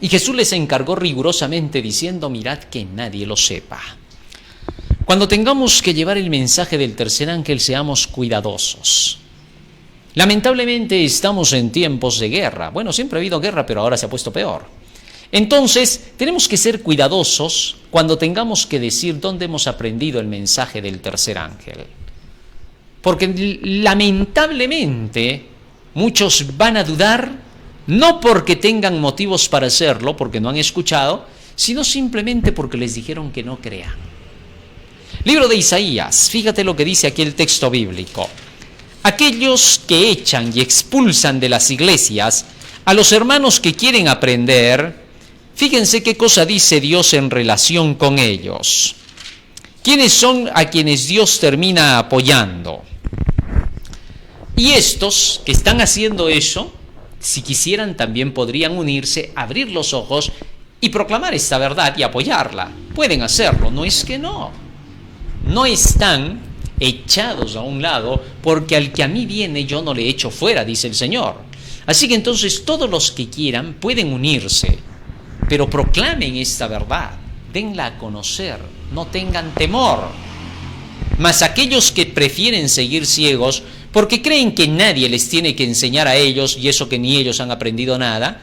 [SPEAKER 1] y Jesús les encargó rigurosamente diciendo: mirad que nadie lo sepa. Cuando tengamos que llevar el mensaje del tercer ángel, seamos cuidadosos. Lamentablemente estamos en tiempos de guerra. Bueno, siempre ha habido guerra, pero ahora se ha puesto peor. Entonces, tenemos que ser cuidadosos cuando tengamos que decir dónde hemos aprendido el mensaje del tercer ángel. Porque lamentablemente muchos van a dudar, no porque tengan motivos para hacerlo, porque no han escuchado, sino simplemente porque les dijeron que no crean. Libro de Isaías, fíjate lo que dice aquí el texto bíblico. Aquellos que echan y expulsan de las iglesias a los hermanos que quieren aprender, fíjense qué cosa dice Dios en relación con ellos. ¿Quiénes son a quienes Dios termina apoyando? Y estos que están haciendo eso, si quisieran también podrían unirse, abrir los ojos y proclamar esta verdad y apoyarla. Pueden hacerlo, no es que no. No están echados a un lado, porque al que a mí viene yo no le echo fuera, dice el Señor. Así que entonces todos los que quieran pueden unirse, pero proclamen esta verdad, denla a conocer, no tengan temor. Mas aquellos que prefieren seguir ciegos, porque creen que nadie les tiene que enseñar a ellos, y eso que ni ellos han aprendido nada,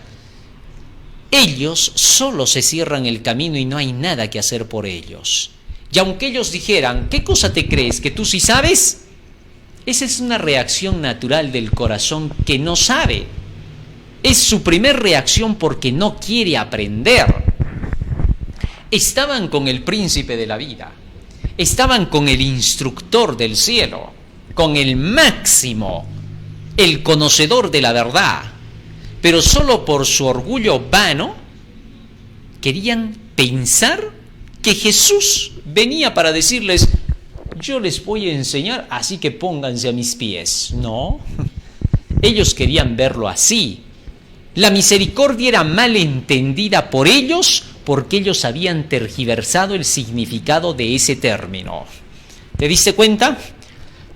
[SPEAKER 1] ellos solo se cierran el camino y no hay nada que hacer por ellos. Y aunque ellos dijeran: ¿qué cosa te crees? ¿Que tú sí sabes? Esa es una reacción natural del corazón que no sabe. Es su primer reacción porque no quiere aprender. Estaban con el príncipe de la vida. Estaban con el instructor del cielo, con el máximo, el conocedor de la verdad. Pero solo por su orgullo vano querían pensar que Jesús venía para decirles: yo les voy a enseñar, así que pónganse a mis pies. No, ellos querían verlo así. La misericordia era mal entendida por ellos porque ellos habían tergiversado el significado de ese término. ¿Te diste cuenta?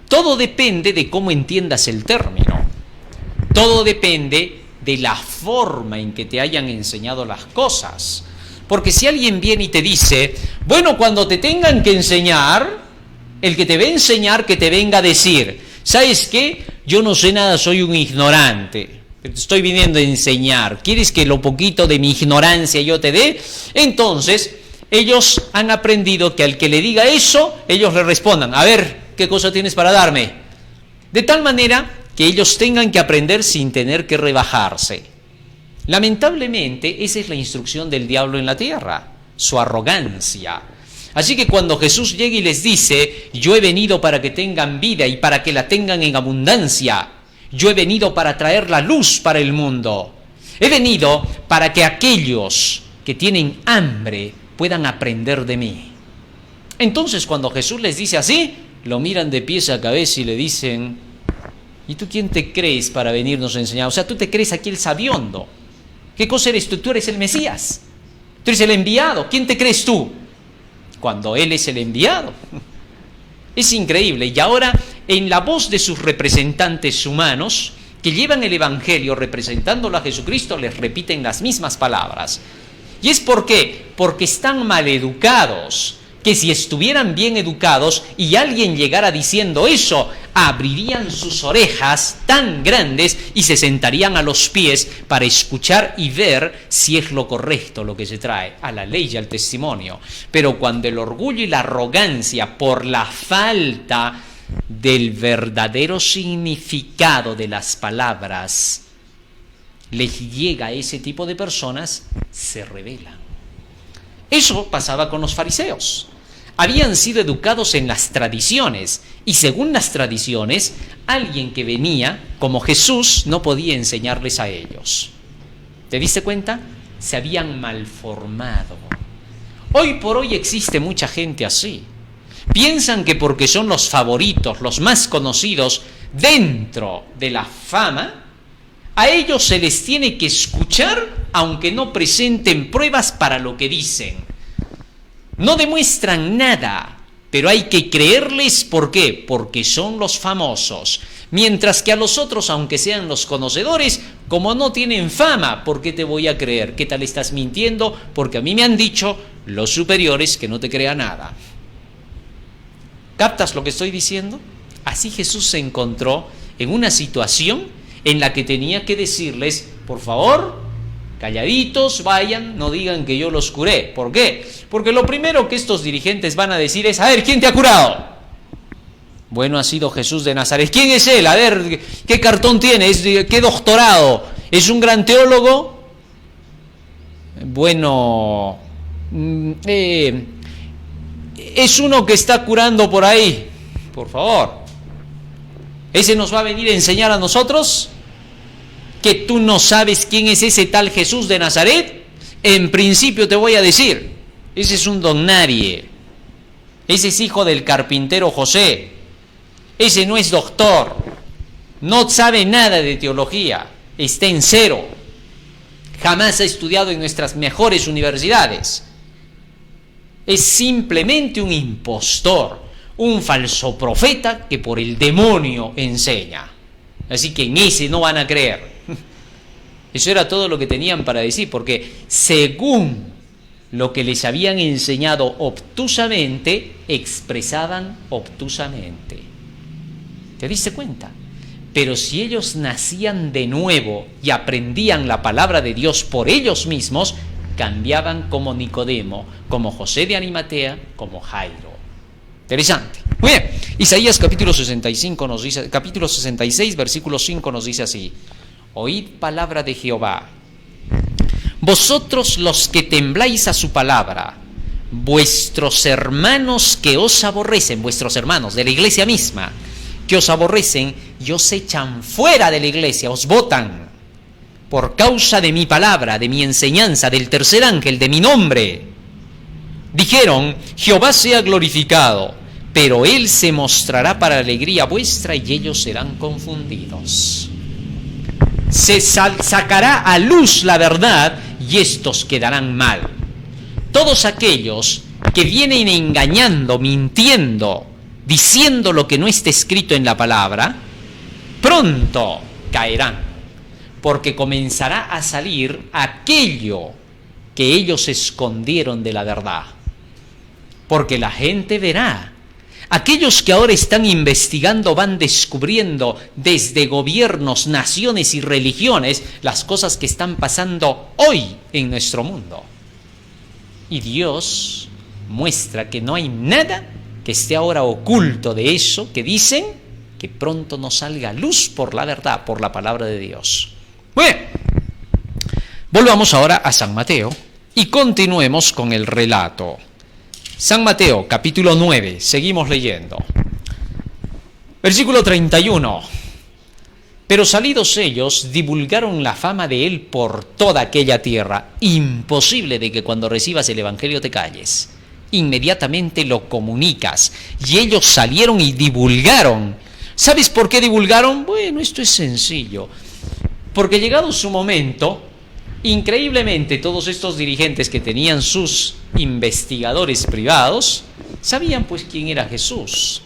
[SPEAKER 1] Todo depende de cómo entiendas el término. Todo depende de la forma en que te hayan enseñado las cosas. Porque si alguien viene y te dice: bueno, cuando te tengan que enseñar, el que te va a enseñar que te venga a decir: ¿sabes qué? Yo no sé nada, soy un ignorante, te estoy viniendo a enseñar, ¿quieres que lo poquito de mi ignorancia yo te dé? Entonces, ellos han aprendido que al que le diga eso, ellos le respondan: a ver, ¿qué cosa tienes para darme? De tal manera que ellos tengan que aprender sin tener que rebajarse. Lamentablemente, esa es la instrucción del diablo en la tierra, su arrogancia. Así que cuando Jesús llega y les dice: yo he venido para que tengan vida y para que la tengan en abundancia, yo he venido para traer la luz para el mundo, he venido para que aquellos que tienen hambre puedan aprender de mí. Entonces, cuando Jesús les dice así, lo miran de pies a cabeza y le dicen: ¿y tú quién te crees para venirnos a enseñar? O sea, tú te crees aquí el sabiondo. ¿Qué cosa eres tú? Tú eres el Mesías. Tú eres el enviado. ¿Quién te crees tú? Cuando Él es el enviado. Es increíble. Y ahora, en la voz de sus representantes humanos, que llevan el Evangelio representándolo a Jesucristo, les repiten las mismas palabras. ¿Y es por qué? Porque están maleducados, que si estuvieran bien educados y alguien llegara diciendo eso, abrirían sus orejas tan grandes y se sentarían a los pies para escuchar y ver si es lo correcto lo que se trae a la ley y al testimonio. Pero cuando el orgullo y la arrogancia, por la falta del verdadero significado de las palabras, les llega a ese tipo de personas, se rebelan. Eso pasaba con los fariseos. Habían sido educados en las tradiciones y según las tradiciones, alguien que venía como Jesús no podía enseñarles a ellos. ¿Te diste cuenta? Se habían malformado. Hoy por hoy existe mucha gente así. Piensan que porque son los favoritos, los más conocidos dentro de la fama, a ellos se les tiene que escuchar aunque no presenten pruebas para lo que dicen. No demuestran nada, pero hay que creerles. ¿Por qué? Porque son los famosos. Mientras que a los otros, aunque sean los conocedores, como no tienen fama, ¿por qué te voy a creer? ¿Qué tal estás mintiendo? Porque a mí me han dicho los superiores que no te crea nada. ¿Captas lo que estoy diciendo? Así Jesús se encontró en una situación en la que tenía que decirles: por favor, calladitos, vayan, no digan que yo los curé. ¿Por qué? Porque lo primero que estos dirigentes van a decir es: a ver, ¿quién te ha curado? Bueno, ha sido Jesús de Nazaret. ¿Quién es él? A ver, ¿qué cartón tiene? ¿Qué doctorado? ¿Es un gran teólogo? Bueno, es uno que está curando por ahí. Por favor, ¿ese nos va a venir a enseñar a nosotros? ¿Que tú no sabes quién es ese tal Jesús de Nazaret? En principio te voy a decir, ese es un don nadie. Ese es hijo del carpintero José. Ese no es doctor. No sabe nada de teología. Está en cero. Jamás ha estudiado en nuestras mejores universidades. Es simplemente un impostor, un falso profeta que por el demonio enseña. Así que en ese no van a creer. Eso era todo lo que tenían para decir, porque según lo que les habían enseñado obtusamente, expresaban obtusamente. ¿Te diste cuenta? Pero si ellos nacían de nuevo y aprendían la palabra de Dios por ellos mismos, cambiaban como Nicodemo, como José de Arimatea, como Jairo. Interesante. Muy bien. Isaías capítulo 65 nos dice, capítulo 66, versículo 5 nos dice así: oíd palabra de Jehová, vosotros los que tembláis a su palabra, vuestros hermanos que os aborrecen, vuestros hermanos de la iglesia misma, que os aborrecen y os echan fuera de la iglesia, os botan, por causa de mi palabra, de mi enseñanza, del tercer ángel, de mi nombre. Dijeron: Jehová sea glorificado, pero Él se mostrará para alegría vuestra y ellos serán confundidos. Se sacará a luz la verdad y estos quedarán mal. Todos aquellos que vienen engañando, mintiendo, diciendo lo que no está escrito en la palabra, pronto caerán, porque comenzará a salir aquello que ellos escondieron de la verdad. Porque la gente verá. Aquellos que ahora están investigando van descubriendo desde gobiernos, naciones y religiones las cosas que están pasando hoy en nuestro mundo. Y Dios muestra que no hay nada que esté ahora oculto de eso que dicen, que pronto nos salga luz por la verdad, por la palabra de Dios. Bueno, volvamos ahora a San Mateo y continuemos con el relato. San Mateo, capítulo 9, seguimos leyendo. Versículo 31. Pero salidos ellos, divulgaron la fama de él por toda aquella tierra. Imposible de que cuando recibas el evangelio te calles. Inmediatamente lo comunicas. Y ellos salieron y divulgaron. ¿Sabes por qué divulgaron? Bueno, esto es sencillo. Porque llegado su momento, increíblemente todos estos dirigentes que tenían sus investigadores privados, sabían pues quién era Jesús.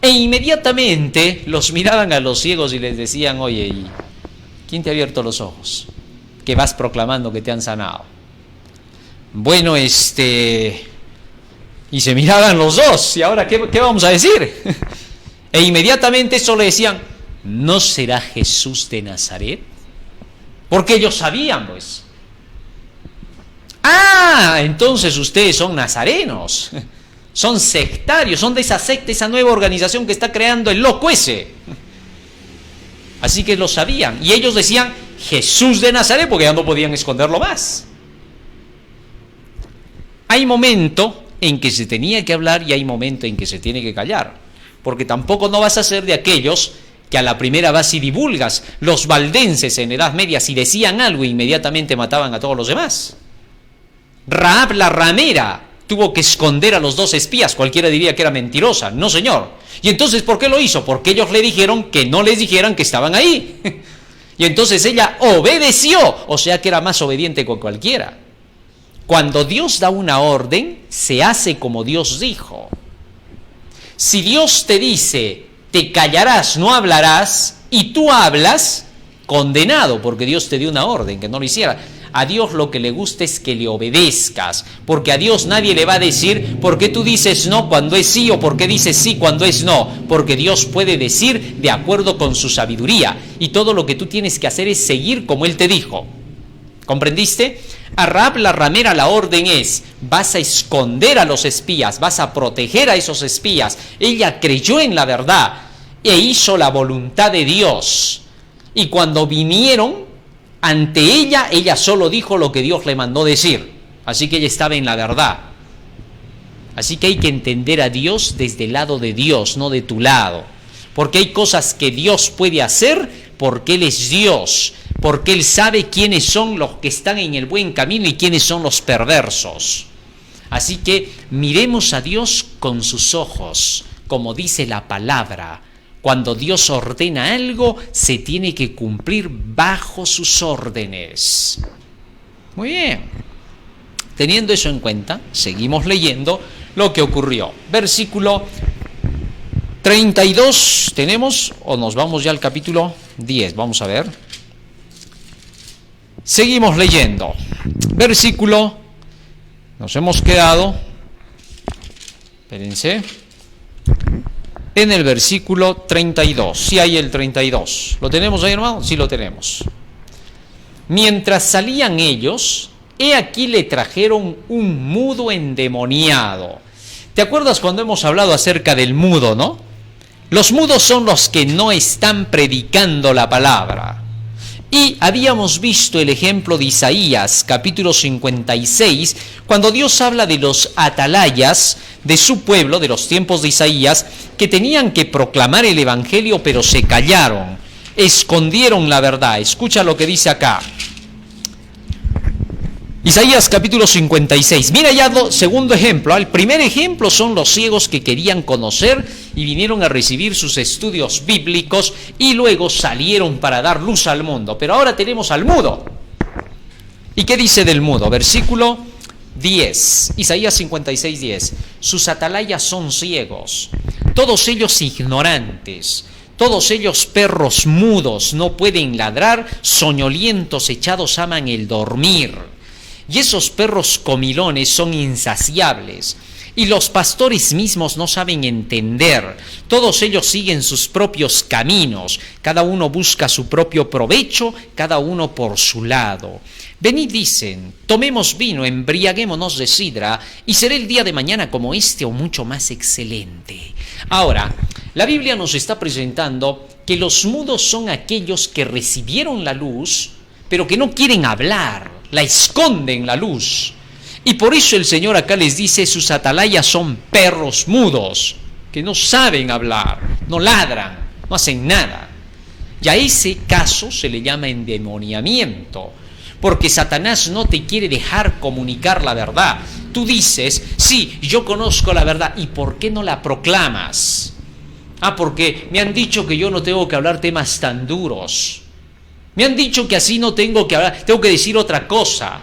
[SPEAKER 1] E inmediatamente los miraban a los ciegos y les decían, oye, ¿y quién te ha abierto los ojos? Que vas proclamando que te han sanado. Bueno, y se miraban los dos, ¿y ahora qué vamos a decir? E inmediatamente eso le decían, ¿no será Jesús de Nazaret? Porque ellos sabían, pues. Ah, entonces ustedes son nazarenos. Son sectarios, son de esa secta, esa nueva organización que está creando el loco ese. Así que lo sabían. Y ellos decían, Jesús de Nazaret, porque ya no podían esconderlo más. Hay momento en que se tenía que hablar y hay momento en que se tiene que callar. Porque tampoco no vas a ser de aquellos que a la primera vas y divulgas. Los valdenses en Edad Media, si decían algo, inmediatamente mataban a todos los demás. Rahab la ramera tuvo que esconder a los dos espías. Cualquiera diría que era mentirosa. No, señor. Y entonces, ¿por qué lo hizo? Porque ellos le dijeron que no les dijeran que estaban ahí. Y entonces ella obedeció. O sea que era más obediente que cualquiera. Cuando Dios da una orden, se hace como Dios dijo. Si Dios te dice, te callarás, no hablarás, y tú hablas, condenado, porque Dios te dio una orden, que no lo hiciera. A Dios lo que le gusta es que le obedezcas, porque a Dios nadie le va a decir por qué tú dices no cuando es sí o por qué dices sí cuando es no, porque Dios puede decir de acuerdo con su sabiduría y todo lo que tú tienes que hacer es seguir como Él te dijo. ¿Comprendiste? A Rahab la ramera la orden es, vas a esconder a los espías, vas a proteger a esos espías. Ella creyó en la verdad e hizo la voluntad de Dios. Y cuando vinieron ante ella, ella solo dijo lo que Dios le mandó decir. Así que ella estaba en la verdad. Así que hay que entender a Dios desde el lado de Dios, no de tu lado. Porque hay cosas que Dios puede hacer porque Él es Dios. Porque Él sabe quiénes son los que están en el buen camino y quiénes son los perversos. Así que miremos a Dios con sus ojos, como dice la palabra. Cuando Dios ordena algo, se tiene que cumplir bajo sus órdenes. Muy bien. Teniendo eso en cuenta, seguimos leyendo lo que ocurrió. Versículo 32, ¿tenemos? ¿O nos vamos ya al capítulo 10? Vamos a ver. Seguimos leyendo. Versículo, nos hemos quedado, espérense, en el versículo 32. Sí hay el 32. ¿Lo tenemos ahí, hermano? Sí lo tenemos. Mientras salían ellos, he aquí le trajeron un mudo endemoniado. ¿Te acuerdas cuando hemos hablado acerca del mudo, no? Los mudos son los que no están predicando la palabra. Y habíamos visto el ejemplo de Isaías, capítulo 56, cuando Dios habla de los atalayas de su pueblo, de los tiempos de Isaías, que tenían que proclamar el evangelio, pero se callaron, escondieron la verdad. Escucha lo que dice acá. Isaías capítulo 56. Mira ya segundo ejemplo. El primer ejemplo son los ciegos que querían conocer y vinieron a recibir sus estudios bíblicos y luego salieron para dar luz al mundo. Pero ahora tenemos al mudo. ¿Y qué dice del mudo? Versículo 10. Isaías 56, 10. Sus atalayas son ciegos, todos ellos ignorantes. Todos ellos perros mudos, no pueden ladrar, soñolientos echados aman el dormir. Y esos perros comilones son insaciables, y los pastores mismos no saben entender. Todos ellos siguen sus propios caminos, cada uno busca su propio provecho, cada uno por su lado. Venid, dicen, tomemos vino, embriaguémonos de sidra, y será el día de mañana como este o mucho más excelente. Ahora, la Biblia nos está presentando que los mudos son aquellos que recibieron la luz, pero que no quieren hablar. La esconden la luz. Y por eso el Señor acá les dice, sus atalayas son perros mudos, que no saben hablar, no ladran, no hacen nada. Y a ese caso se le llama endemoniamiento, porque Satanás no te quiere dejar comunicar la verdad. Tú dices, sí, yo conozco la verdad, ¿y por qué no la proclamas? Porque me han dicho que yo no tengo que hablar temas tan duros. Me han dicho que así no tengo que hablar, tengo que decir otra cosa.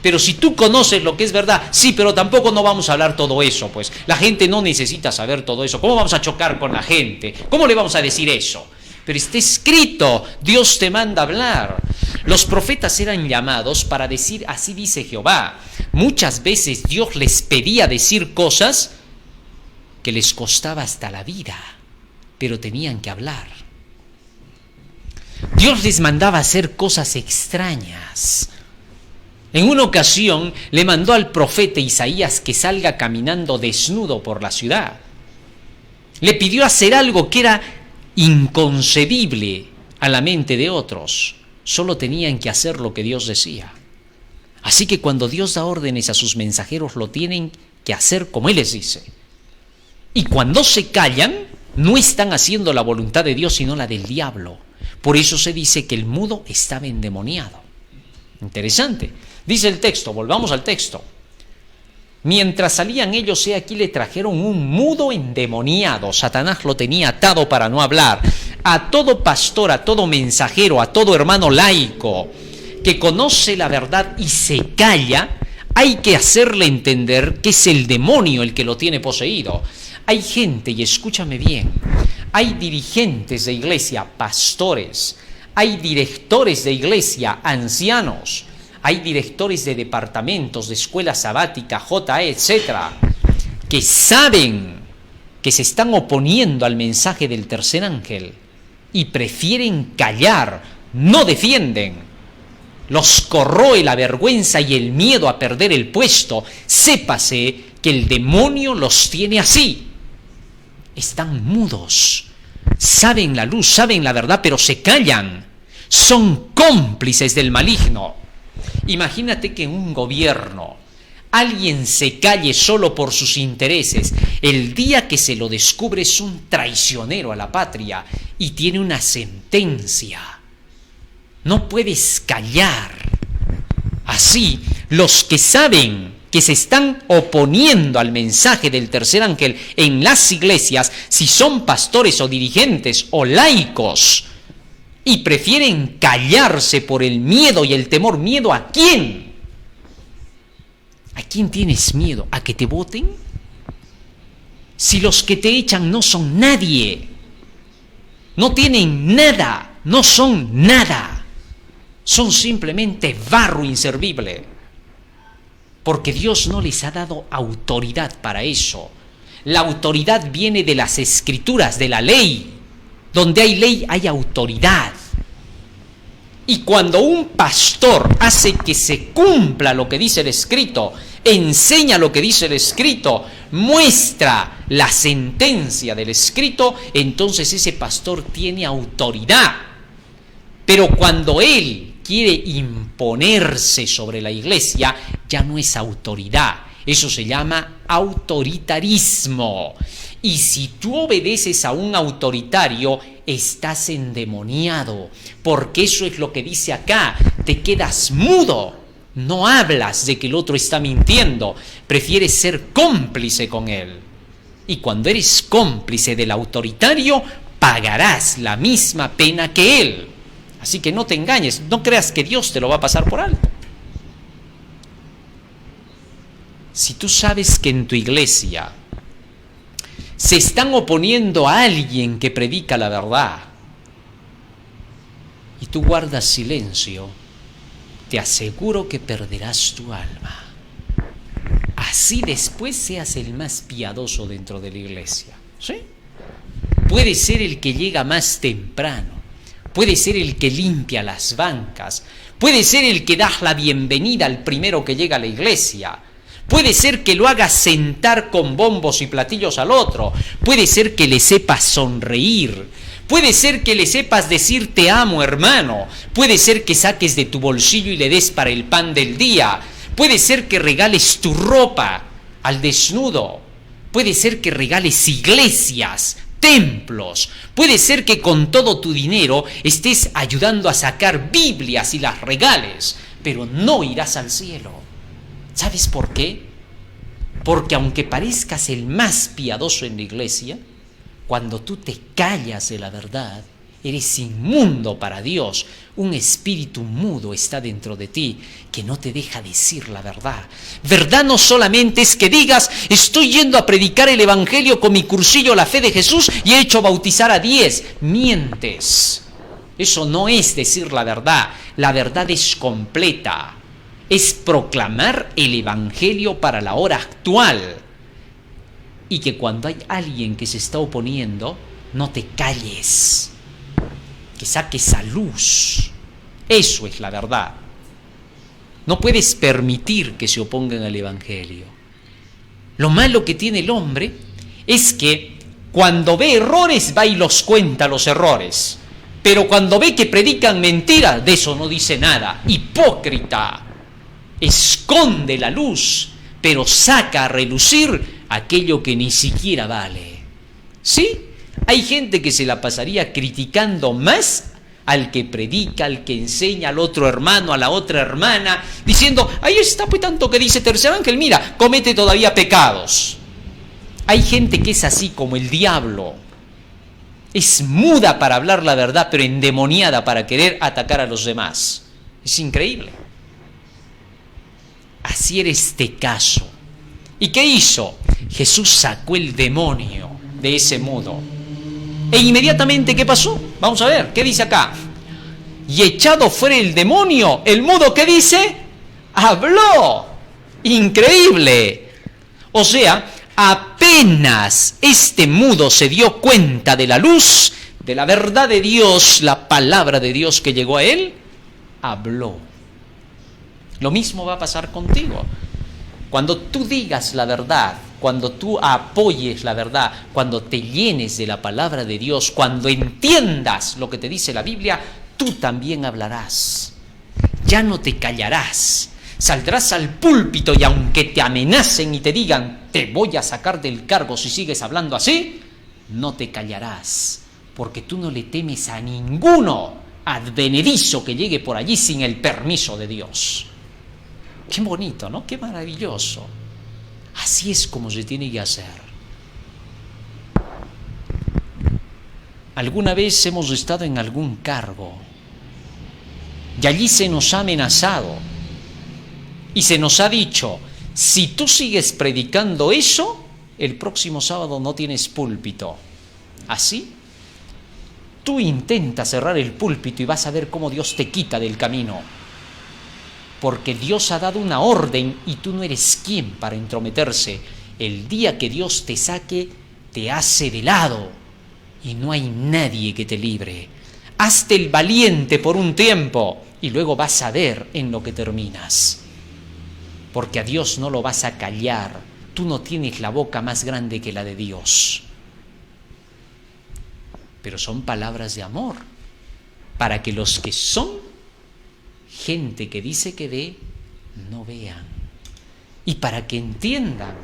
[SPEAKER 1] Pero si tú conoces lo que es verdad, sí, pero tampoco no vamos a hablar todo eso, pues. La gente no necesita saber todo eso. ¿Cómo vamos a chocar con la gente? ¿Cómo le vamos a decir eso? Pero está escrito, Dios te manda a hablar. Los profetas eran llamados para decir, así dice Jehová. Muchas veces Dios les pedía decir cosas que les costaba hasta la vida, pero tenían que hablar. Dios les mandaba hacer cosas extrañas. En una ocasión le mandó al profeta Isaías que salga caminando desnudo por la ciudad. Le pidió hacer algo que era inconcebible a la mente de otros. Solo tenían que hacer lo que Dios decía. Así que cuando Dios da órdenes a sus mensajeros, lo tienen que hacer como Él les dice. Y cuando se callan, no están haciendo la voluntad de Dios, sino la del diablo. Por eso se dice que el mudo estaba endemoniado. Interesante. Dice el texto, volvamos al texto. Mientras salían ellos, he aquí le trajeron un mudo endemoniado. Satanás lo tenía atado para no hablar. A todo pastor, a todo mensajero, a todo hermano laico que conoce la verdad y se calla, hay que hacerle entender que es el demonio el que lo tiene poseído. Hay gente, y escúchame bien, hay dirigentes de iglesia, pastores, hay directores de iglesia, ancianos, hay directores de departamentos, de escuela sabática, JE, etcétera, que saben que se están oponiendo al mensaje del tercer ángel y prefieren callar, no defienden. Los corroe la vergüenza y el miedo a perder el puesto. Sépase que el demonio los tiene así. Están mudos, saben la luz, saben la verdad, pero se callan. Son cómplices del maligno. Imagínate que en un gobierno alguien se calle solo por sus intereses. El día que se lo descubre es un traicionero a la patria y tiene una sentencia. No puedes callar. Así, los que saben que se están oponiendo al mensaje del tercer ángel en las iglesias, si son pastores o dirigentes o laicos, y prefieren callarse por el miedo y el temor. ¿Miedo a quién? ¿A quién tienes miedo? ¿A que te voten? Si los que te echan no son nadie, no tienen nada, no son nada, son simplemente barro inservible, porque Dios no les ha dado autoridad para eso. La autoridad viene de las escrituras, de la ley. Donde hay ley hay autoridad. Y cuando un pastor hace que se cumpla lo que dice el escrito, enseña lo que dice el escrito, muestra la sentencia del escrito, entonces ese pastor tiene autoridad. Pero cuando él quiere imponerse sobre la iglesia, ya no es autoridad. Eso se llama autoritarismo. Y si tú obedeces a un autoritario, estás endemoniado, porque eso es lo que dice acá, te quedas mudo, no hablas de que el otro está mintiendo, prefieres ser cómplice con él. Y cuando eres cómplice del autoritario, pagarás la misma pena que él. Así que no te engañes, no creas que Dios te lo va a pasar por alto. Si tú sabes que en tu iglesia se están oponiendo a alguien que predica la verdad y tú guardas silencio, te aseguro que perderás tu alma. Así después seas el más piadoso dentro de la iglesia, ¿sí? Puede ser el que llega más temprano, puede ser el que limpia las bancas, puede ser el que da la bienvenida al primero que llega a la iglesia. Puede ser que lo hagas sentar con bombos y platillos al otro. Puede ser que le sepas sonreír. Puede ser que le sepas decir te amo, hermano. Puede ser que saques de tu bolsillo y le des para el pan del día. Puede ser que regales tu ropa al desnudo. Puede ser que regales iglesias templos. Puede ser que con todo tu dinero estés ayudando a sacar Biblias y las regales, pero no irás al cielo. ¿Sabes por qué? Porque aunque parezcas el más piadoso en la iglesia, cuando tú te callas de la verdad, eres inmundo para Dios. Un espíritu mudo está dentro de ti que no te deja decir la verdad. Verdad no solamente es que digas, estoy yendo a predicar el evangelio con mi cursillo La Fe de Jesús y he hecho bautizar a 10. Mientes. Eso no es decir la verdad. La verdad es completa. Es proclamar el evangelio para la hora actual. Y que cuando hay alguien que se está oponiendo, no te calles. Que saques a luz. Eso es la verdad. No puedes permitir que se opongan al evangelio. Lo malo que tiene el hombre es que cuando ve errores va y los cuenta los errores. Pero cuando ve que predican mentira, de eso no dice nada. Hipócrita. Esconde la luz, pero saca a relucir aquello que ni siquiera vale. ¿Sí? Hay gente que se la pasaría criticando más al que predica, al que enseña, al otro hermano, a la otra hermana, diciendo, ahí está pues tanto que dice tercer ángel, mira, comete todavía pecados. Hay gente que es así como el diablo. Es muda para hablar la verdad, pero endemoniada para querer atacar a los demás. Es increíble. Así era este caso. ¿Y qué hizo? Jesús sacó el demonio de ese mudo. E inmediatamente, ¿qué pasó? Vamos a ver, ¿qué dice acá? Y echado fuera el demonio, el mudo, ¿qué dice? Habló. Increíble. O sea, apenas este mudo se dio cuenta de la luz, de la verdad de Dios, la palabra de Dios que llegó a él, habló. Lo mismo va a pasar contigo. Cuando tú digas la verdad, cuando tú apoyes la verdad, cuando te llenes de la palabra de Dios, cuando entiendas lo que te dice la Biblia, tú también hablarás. Ya no te callarás. Saldrás al púlpito y aunque te amenacen y te digan, te voy a sacar del cargo si sigues hablando así, no te callarás, porque tú no le temes a ninguno advenedizo que llegue por allí sin el permiso de Dios. Qué bonito, ¿no? Qué maravilloso. Así es como se tiene que hacer. Alguna vez hemos estado en algún cargo y allí se nos ha amenazado y se nos ha dicho, si tú sigues predicando eso, el próximo sábado no tienes púlpito. ¿Así? Tú intentas cerrar el púlpito y vas a ver cómo Dios te quita del camino. Porque Dios ha dado una orden y tú no eres quien para entrometerse. El día que Dios te saque, te hace de lado y no hay nadie que te libre. Hazte el valiente por un tiempo y luego vas a ver en lo que terminas. Porque a Dios no lo vas a callar. Tú no tienes la boca más grande que la de Dios. Pero son palabras de amor para que los que son gente que dice que ve, no vean. Y para que entiendan.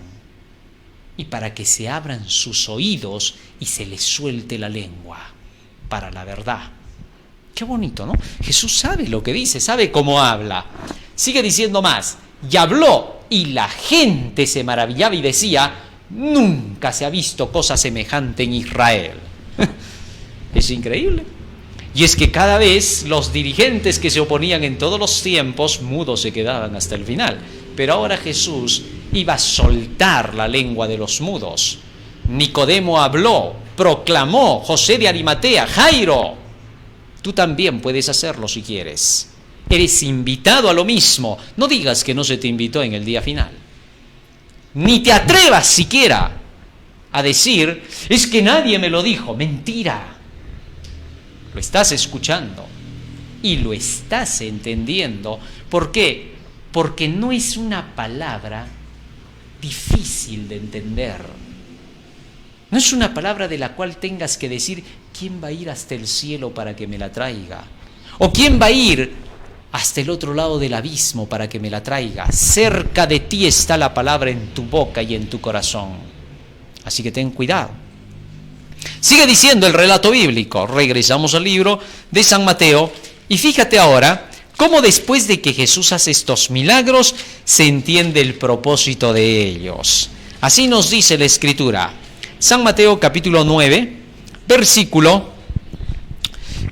[SPEAKER 1] Y para que se abran sus oídos y se les suelte la lengua para la verdad. Qué bonito, ¿no? Jesús sabe lo que dice, sabe cómo habla. Sigue diciendo más. Y habló, y la gente se maravillaba y decía, nunca se ha visto cosa semejante en Israel. Es increíble. Y es que cada vez los dirigentes que se oponían en todos los tiempos, mudos se quedaban hasta el final. Pero ahora Jesús iba a soltar la lengua de los mudos. Nicodemo habló, proclamó, José de Arimatea, Jairo. Tú también puedes hacerlo si quieres. Eres invitado a lo mismo. No digas que no se te invitó en el día final. Ni te atrevas siquiera a decir, es que nadie me lo dijo. Mentira. Lo estás escuchando y lo estás entendiendo. ¿Por qué? Porque no es una palabra difícil de entender. No es una palabra de la cual tengas que decir, ¿quién va a ir hasta el cielo para que me la traiga? ¿O quién va a ir hasta el otro lado del abismo para que me la traiga? Cerca de ti está la palabra en tu boca y en tu corazón. Así que ten cuidado. Sigue diciendo el relato bíblico. Regresamos al libro de San Mateo y fíjate ahora cómo después de que Jesús hace estos milagros se entiende el propósito de ellos. Así nos dice la Escritura. San Mateo capítulo 9, versículo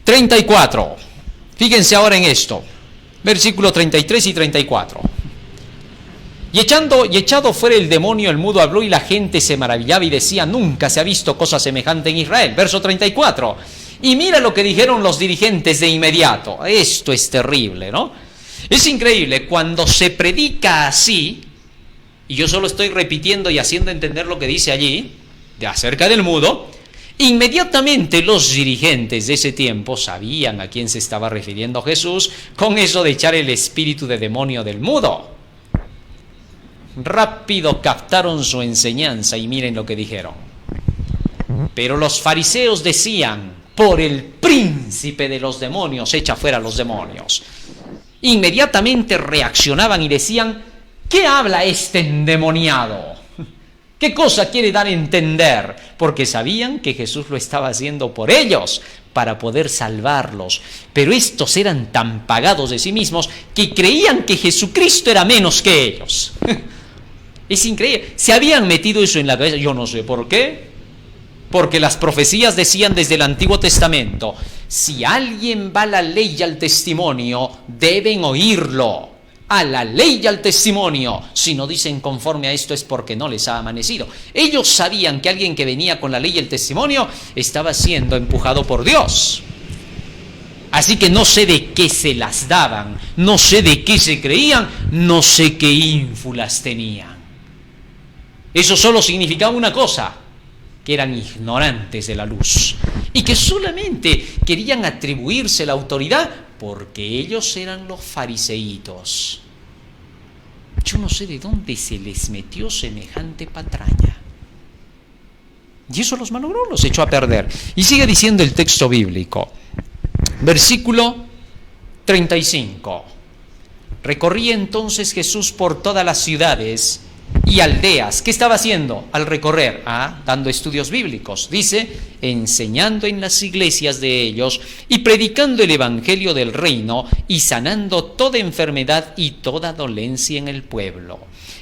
[SPEAKER 1] 34. Fíjense ahora en esto. Versículo 33 y 34. Y echado fuera el demonio, el mudo habló y la gente se maravillaba y decía, nunca se ha visto cosa semejante en Israel. Verso 34. Y mira lo que dijeron los dirigentes de inmediato. Esto es terrible, ¿no? Es increíble, cuando se predica así, y yo solo estoy repitiendo y haciendo entender lo que dice allí, de acerca del mudo, inmediatamente los dirigentes de ese tiempo sabían a quién se estaba refiriendo Jesús con eso de echar el espíritu de demonio del mudo. Rápido captaron su enseñanza y miren lo que dijeron. Pero los fariseos decían, por el príncipe de los demonios, echa fuera a los demonios. Inmediatamente reaccionaban y decían, ¿qué habla este endemoniado? ¿Qué cosa quiere dar a entender? Porque sabían que Jesús lo estaba haciendo por ellos, para poder salvarlos. Pero estos eran tan pagados de sí mismos que creían que Jesucristo era menos que ellos. Es increíble. Se habían metido eso en la cabeza. Yo no sé por qué. Porque las profecías decían desde el Antiguo Testamento, si alguien va a la ley y al testimonio, deben oírlo. A la ley y al testimonio. Si no dicen conforme a esto es porque no les ha amanecido. Ellos sabían que alguien que venía con la ley y el testimonio estaba siendo empujado por Dios. Así que no sé de qué se las daban, no sé de qué se creían, no sé qué ínfulas tenían. Eso solo significaba una cosa, que eran ignorantes de la luz y que solamente querían atribuirse la autoridad porque ellos eran los fariseítos. Yo no sé de dónde se les metió semejante patraña. Y eso los malogró, los echó a perder. Y sigue diciendo el texto bíblico. Versículo 35. Recorría entonces Jesús por todas las ciudades y aldeas. ¿Qué estaba haciendo al recorrer? Dando estudios bíblicos. Dice, enseñando en las iglesias de ellos y predicando el evangelio del reino y sanando toda enfermedad y toda dolencia en el pueblo.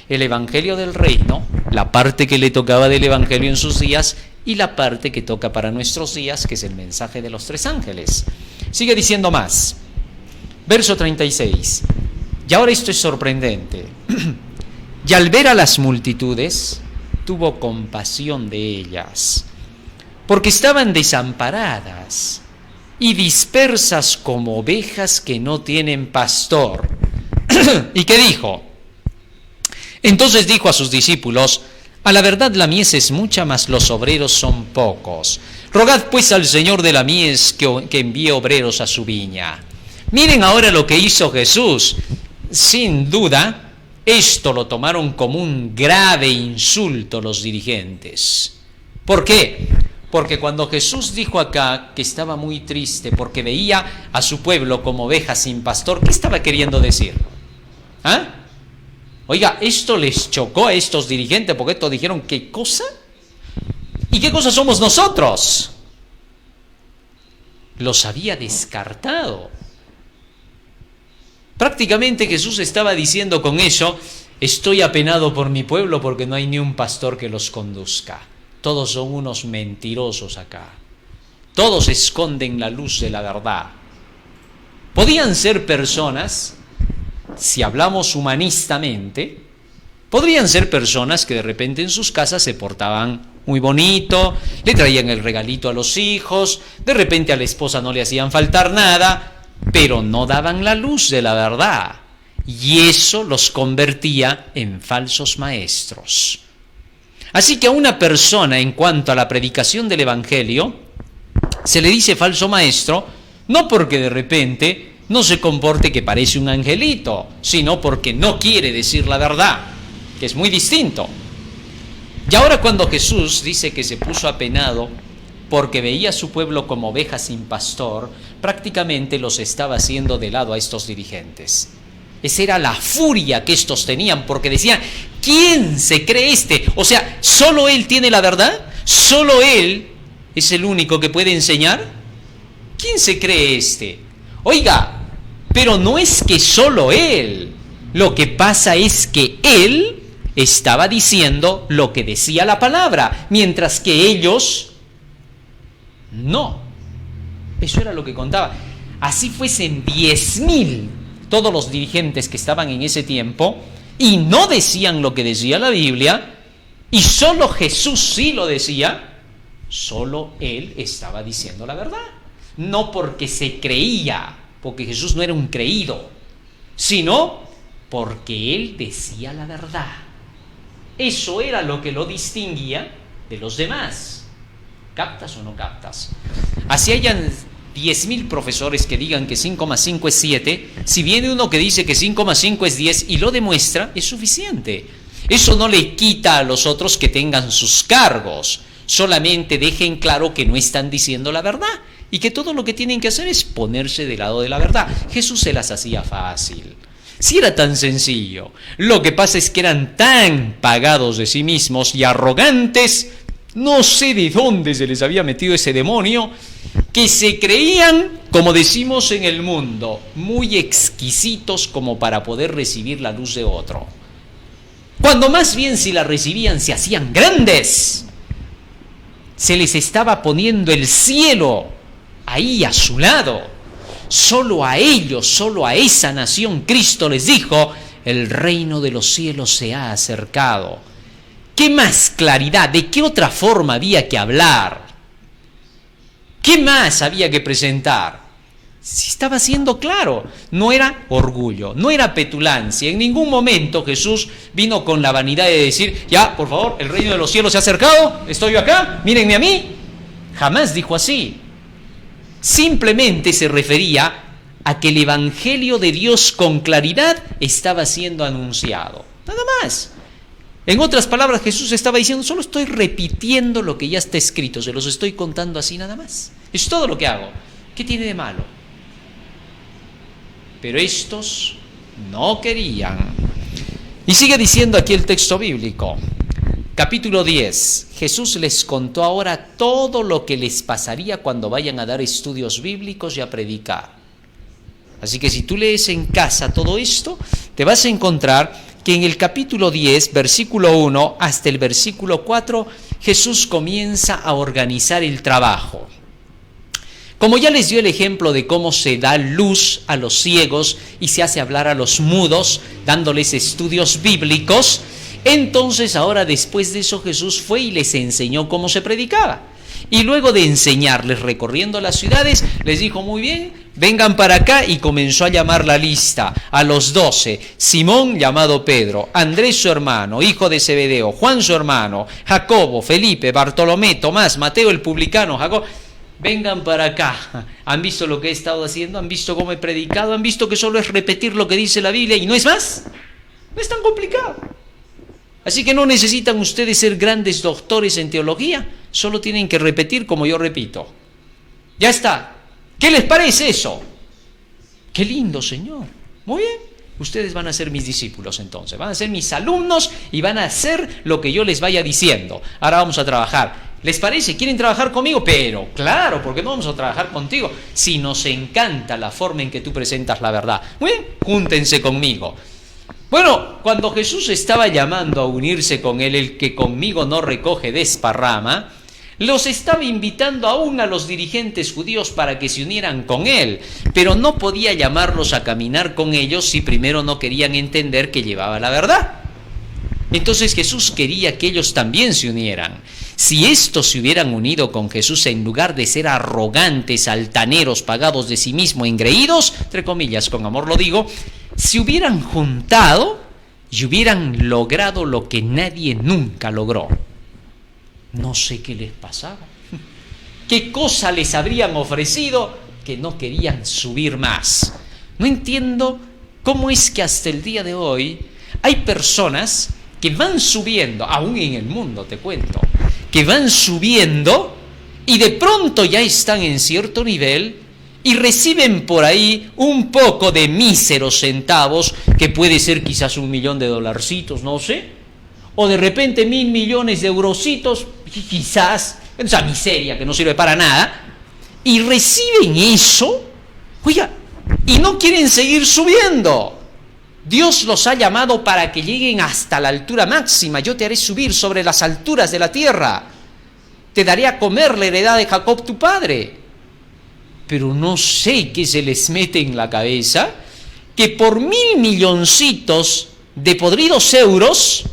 [SPEAKER 1] El evangelio del reino, la parte que le tocaba del evangelio en sus días y la parte que toca para nuestros días, que es el mensaje de los 3 ángeles. Sigue diciendo más. Verso 36. Y ahora esto es sorprendente. Y al ver a las multitudes, tuvo compasión de ellas, porque estaban desamparadas y dispersas como ovejas que no tienen pastor. ¿Y qué dijo? Entonces dijo a sus discípulos, a la verdad la mies es mucha, mas los obreros son pocos. Rogad pues al Señor de la mies que envíe obreros a su viña. Miren ahora lo que hizo Jesús. Sin duda, esto lo tomaron como un grave insulto los dirigentes. ¿Por qué? Porque cuando Jesús dijo acá que estaba muy triste porque veía a su pueblo como ovejas sin pastor, ¿qué estaba queriendo decir? Oiga, esto les chocó a estos dirigentes porque estos dijeron, ¿qué cosa? ¿Y qué cosa somos nosotros? Los había descartado. Prácticamente Jesús estaba diciendo con eso, estoy apenado por mi pueblo porque no hay ni un pastor que los conduzca. Todos son unos mentirosos acá. Todos esconden la luz de la verdad. Podían ser personas, si hablamos humanistamente, podrían ser personas que de repente en sus casas se portaban muy bonito, le traían el regalito a los hijos, de repente a la esposa no le hacían faltar nada, pero no daban la luz de la verdad, y eso los convertía en falsos maestros. Así que a una persona, en cuanto a la predicación del evangelio, se le dice falso maestro, no porque de repente no se comporte que parece un angelito, sino porque no quiere decir la verdad, que es muy distinto. Y ahora cuando Jesús dice que se puso apenado porque veía a su pueblo como ovejas sin pastor, prácticamente los estaba haciendo de lado a estos dirigentes. Esa era la furia que estos tenían, porque decían, ¿quién se cree este? O sea, ¿solo él tiene la verdad? ¿Solo él ¿Es el único que puede enseñar? ¿Quién se cree este? Oiga, pero no es que solo él. Lo que pasa es que él estaba diciendo lo que decía la palabra, mientras que ellos no. Eso era lo que contaba. Así fuesen 10,000 todos los dirigentes que estaban en ese tiempo y no decían lo que decía la Biblia, y solo Jesús sí lo decía, solo él estaba diciendo la verdad. No porque se creía, porque Jesús no era un creído, sino porque él decía la verdad. Eso era lo que lo distinguía de los demás. ¿Captas o no captas? Así hayan 10,000 profesores que digan que 5 más 5 es 7, si viene uno que dice que 5 más 5 es 10 y lo demuestra, es suficiente. Eso no le quita a los otros que tengan sus cargos, solamente dejen claro que no están diciendo la verdad y que todo lo que tienen que hacer es ponerse del lado de la verdad. Jesús se las hacía fácil. Si era tan sencillo, lo que pasa es que eran tan pagados de sí mismos y arrogantes, no sé de dónde se les había metido ese demonio, que se creían, como decimos en el mundo, muy exquisitos como para poder recibir la luz de otro. Cuando más bien si la recibían se hacían grandes. Se les estaba poniendo el cielo ahí a su lado. Solo a ellos, solo a esa nación, Cristo les dijo: el reino de los cielos se ha acercado. ¿Qué más claridad? ¿De qué otra forma había que hablar? ¿Qué más había que presentar? Si estaba siendo claro, no era orgullo, no era petulancia. En ningún momento Jesús vino con la vanidad de decir: ya, por favor, el reino de los cielos se ha acercado, estoy yo acá, mírenme a mí. Jamás dijo así. Simplemente se refería a que el evangelio de Dios con claridad estaba siendo anunciado. Nada más. En otras palabras, Jesús estaba diciendo: solo estoy repitiendo lo que ya está escrito, se los estoy contando así nada más. Es todo lo que hago. ¿Qué tiene de malo? Pero estos no querían. Y sigue diciendo aquí el texto bíblico. Capítulo 10. Jesús les contó ahora todo lo que les pasaría cuando vayan a dar estudios bíblicos y a predicar. Así que si tú lees en casa todo esto, te vas a encontrar que en el capítulo 10, versículo 1 hasta el versículo 4, Jesús comienza a organizar el trabajo. Como ya les dio el ejemplo de cómo se da luz a los ciegos y se hace hablar a los mudos, dándoles estudios bíblicos, entonces ahora después de eso Jesús fue y les enseñó cómo se predicaba. Y luego de enseñarles recorriendo las ciudades, les dijo: muy bien, vengan para acá, y comenzó a llamar la lista a los 12. Simón, llamado Pedro, Andrés su hermano, hijo de Zebedeo, Juan su hermano, Jacobo, Felipe, Bartolomé, Tomás, Mateo el publicano, Jacob. Vengan para acá. ¿Han visto lo que he estado haciendo? ¿Han visto cómo he predicado? ¿Han visto que solo es repetir lo que dice la Biblia y no es más? No es tan complicado. Así que no necesitan ustedes ser grandes doctores en teología, solo tienen que repetir como yo repito. Ya está. ¿Qué les parece eso? Qué lindo, Señor. Muy bien. Ustedes van a ser mis discípulos entonces, van a ser mis alumnos y van a hacer lo que yo les vaya diciendo. Ahora vamos a trabajar. ¿Les parece? ¿Quieren trabajar conmigo? Pero claro, porque no vamos a trabajar contigo si nos encanta la forma en que tú presentas la verdad. Muy bien, júntense conmigo. Bueno, cuando Jesús estaba llamando a unirse con él, el que conmigo no recoge desparrama, los estaba invitando aún a los dirigentes judíos para que se unieran con él, pero no podía llamarlos a caminar con ellos si primero no querían entender que llevaba la verdad. Entonces Jesús quería que ellos también se unieran. Si estos se hubieran unido con Jesús, en lugar de ser arrogantes, altaneros, pagados de sí mismos, engreídos, entre comillas, con amor lo digo, se hubieran juntado y hubieran logrado lo que nadie nunca logró. No sé qué les pasaba. ¿Qué cosa les habrían ofrecido que no querían subir más? No entiendo cómo es que hasta el día de hoy hay personas que van subiendo, aún en el mundo te cuento, que van subiendo y de pronto ya están en cierto nivel y reciben por ahí un poco de míseros centavos, que puede ser quizás $1.000.000, no sé, o de repente 1.000 millones de eurocitos, quizás esa miseria que no sirve para nada, y reciben eso, oiga, y no quieren seguir subiendo. Dios los ha llamado para que lleguen hasta la altura máxima. Yo te haré subir sobre las alturas de la tierra. Te daré a comer la heredad de Jacob tu padre. Pero no sé qué se les mete en la cabeza, que por 1.000 milloncitos de podridos euros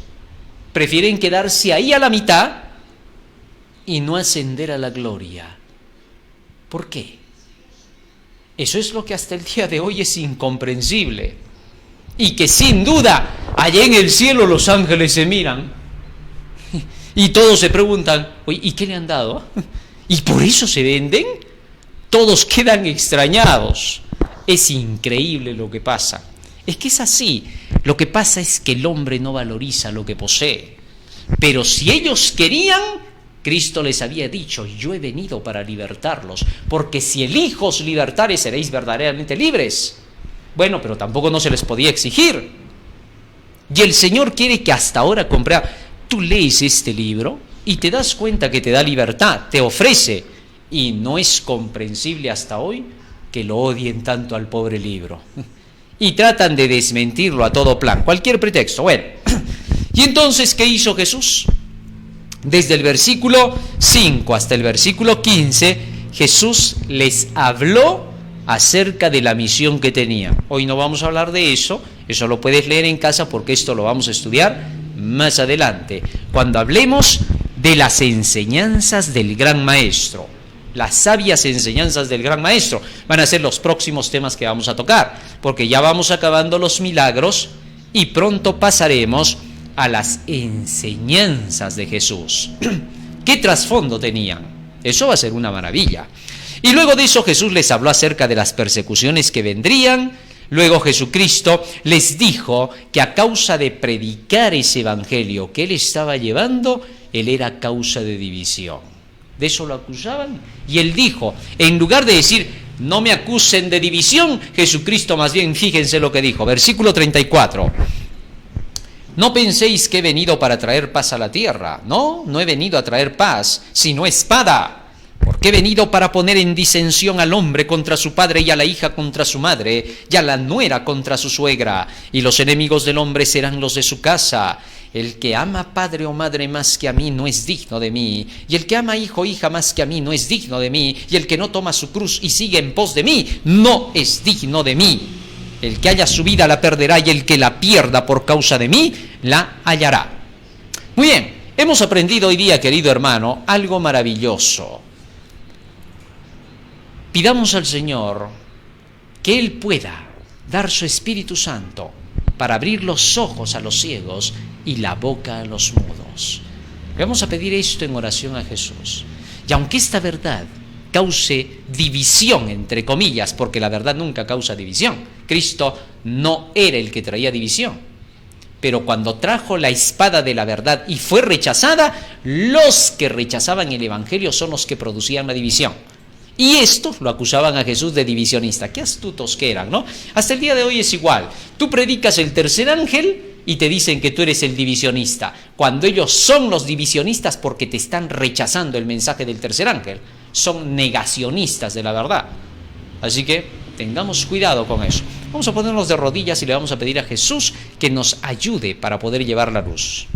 [SPEAKER 1] prefieren quedarse ahí a la mitad y no ascender a la gloria. ¿Por qué? Eso es lo que hasta el día de hoy es incomprensible. Y que sin duda, allá en el cielo los ángeles se miran y todos se preguntan, oye, ¿y qué le han dado? ¿Y por eso se venden? Todos quedan extrañados. Es increíble lo que pasa. Es que es así. Lo que pasa es que el hombre no valoriza lo que posee. Pero si ellos querían, Cristo les había dicho, yo he venido para libertarlos, porque si el Hijo os libertare, seréis verdaderamente libres. Bueno, pero tampoco no se les podía exigir. Y el Señor quiere que hasta ahora comprenda. Tú lees este libro y te das cuenta que te da libertad, te ofrece. Y no es comprensible hasta hoy que lo odien tanto al pobre libro. Y tratan de desmentirlo a todo plan, cualquier pretexto. Bueno, y entonces, ¿qué hizo Jesús? Desde el versículo 5 hasta el versículo 15, Jesús les habló acerca de la misión que tenían. Hoy no vamos a hablar de eso lo puedes leer en casa porque esto lo vamos a estudiar más adelante, cuando hablemos de las enseñanzas del Gran Maestro. Las sabias enseñanzas del Gran Maestro van a ser los próximos temas que vamos a tocar, porque ya vamos acabando los milagros y pronto pasaremos a las enseñanzas de Jesús. ¿Qué trasfondo tenían? Eso va a ser una maravilla. Y luego de eso Jesús les habló acerca de las persecuciones que vendrían. Luego Jesucristo les dijo que a causa de predicar ese evangelio que él estaba llevando, él era causa de división. De eso lo acusaban. Y él dijo, en lugar de decir, no me acusen de división, Jesucristo más bien, fíjense lo que dijo, versículo 34. No penséis que he venido para traer paz a la tierra. No he venido a traer paz, sino espada. Porque he venido para poner en disensión al hombre contra su padre y a la hija contra su madre y a la nuera contra su suegra. Y los enemigos del hombre serán los de su casa. El que ama padre o madre más que a mí no es digno de mí. Y el que ama hijo o hija más que a mí no es digno de mí. Y el que no toma su cruz y sigue en pos de mí no es digno de mí. El que haya su vida la perderá y el que la pierda por causa de mí la hallará. Muy bien, hemos aprendido hoy día, querido hermano, algo maravilloso. Pidamos al Señor que Él pueda dar su Espíritu Santo para abrir los ojos a los ciegos y la boca a los mudos. Vamos a pedir esto en oración a Jesús. Y aunque esta verdad cause división, entre comillas, porque la verdad nunca causa división. Cristo no era el que traía división. Pero cuando trajo la espada de la verdad y fue rechazada, los que rechazaban el Evangelio son los que producían la división. Y estos lo acusaban a Jesús de divisionista. Qué astutos que eran, ¿no? Hasta el día de hoy es igual. Tú predicas el tercer ángel y te dicen que tú eres el divisionista, cuando ellos son los divisionistas porque te están rechazando el mensaje del tercer ángel. Son negacionistas de la verdad. Así que tengamos cuidado con eso. Vamos a ponernos de rodillas y le vamos a pedir a Jesús que nos ayude para poder llevar la luz.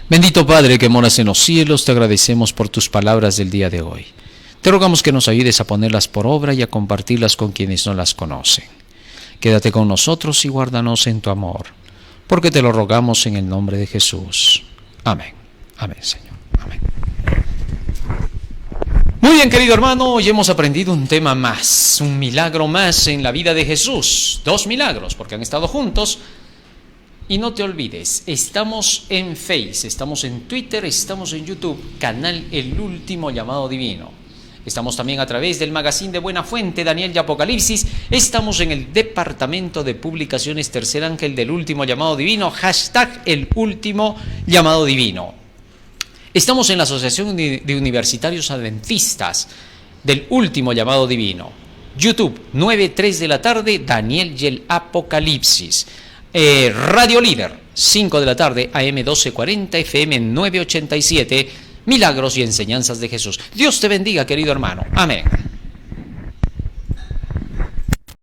[SPEAKER 1] Bendito Padre que moras en los cielos, te agradecemos por tus palabras del día de hoy. Te rogamos que nos ayudes a ponerlas por obra y a compartirlas con quienes no las conocen. Quédate con nosotros y guárdanos en tu amor, porque te lo rogamos en el nombre de Jesús. Amén. Amén, Señor. Amén. Muy bien, querido hermano, hoy hemos aprendido un tema más, un milagro más en la vida de Jesús. 2 milagros, porque han estado juntos. Y no te olvides, estamos en Face, estamos en Twitter, estamos en YouTube, canal El Último Llamado Divino. Estamos también a través del magazine de Buena Fuente, Daniel y Apocalipsis. Estamos en el departamento de publicaciones Tercer Ángel del Último Llamado Divino, hashtag El Último Llamado Divino. Estamos en la Asociación de Universitarios Adventistas del Último Llamado Divino. YouTube, 9:03 de la tarde, Daniel y el Apocalipsis. Radio Líder, 5 de la tarde, AM 1240, FM 987, Milagros y Enseñanzas de Jesús. Dios te bendiga, querido hermano. Amén.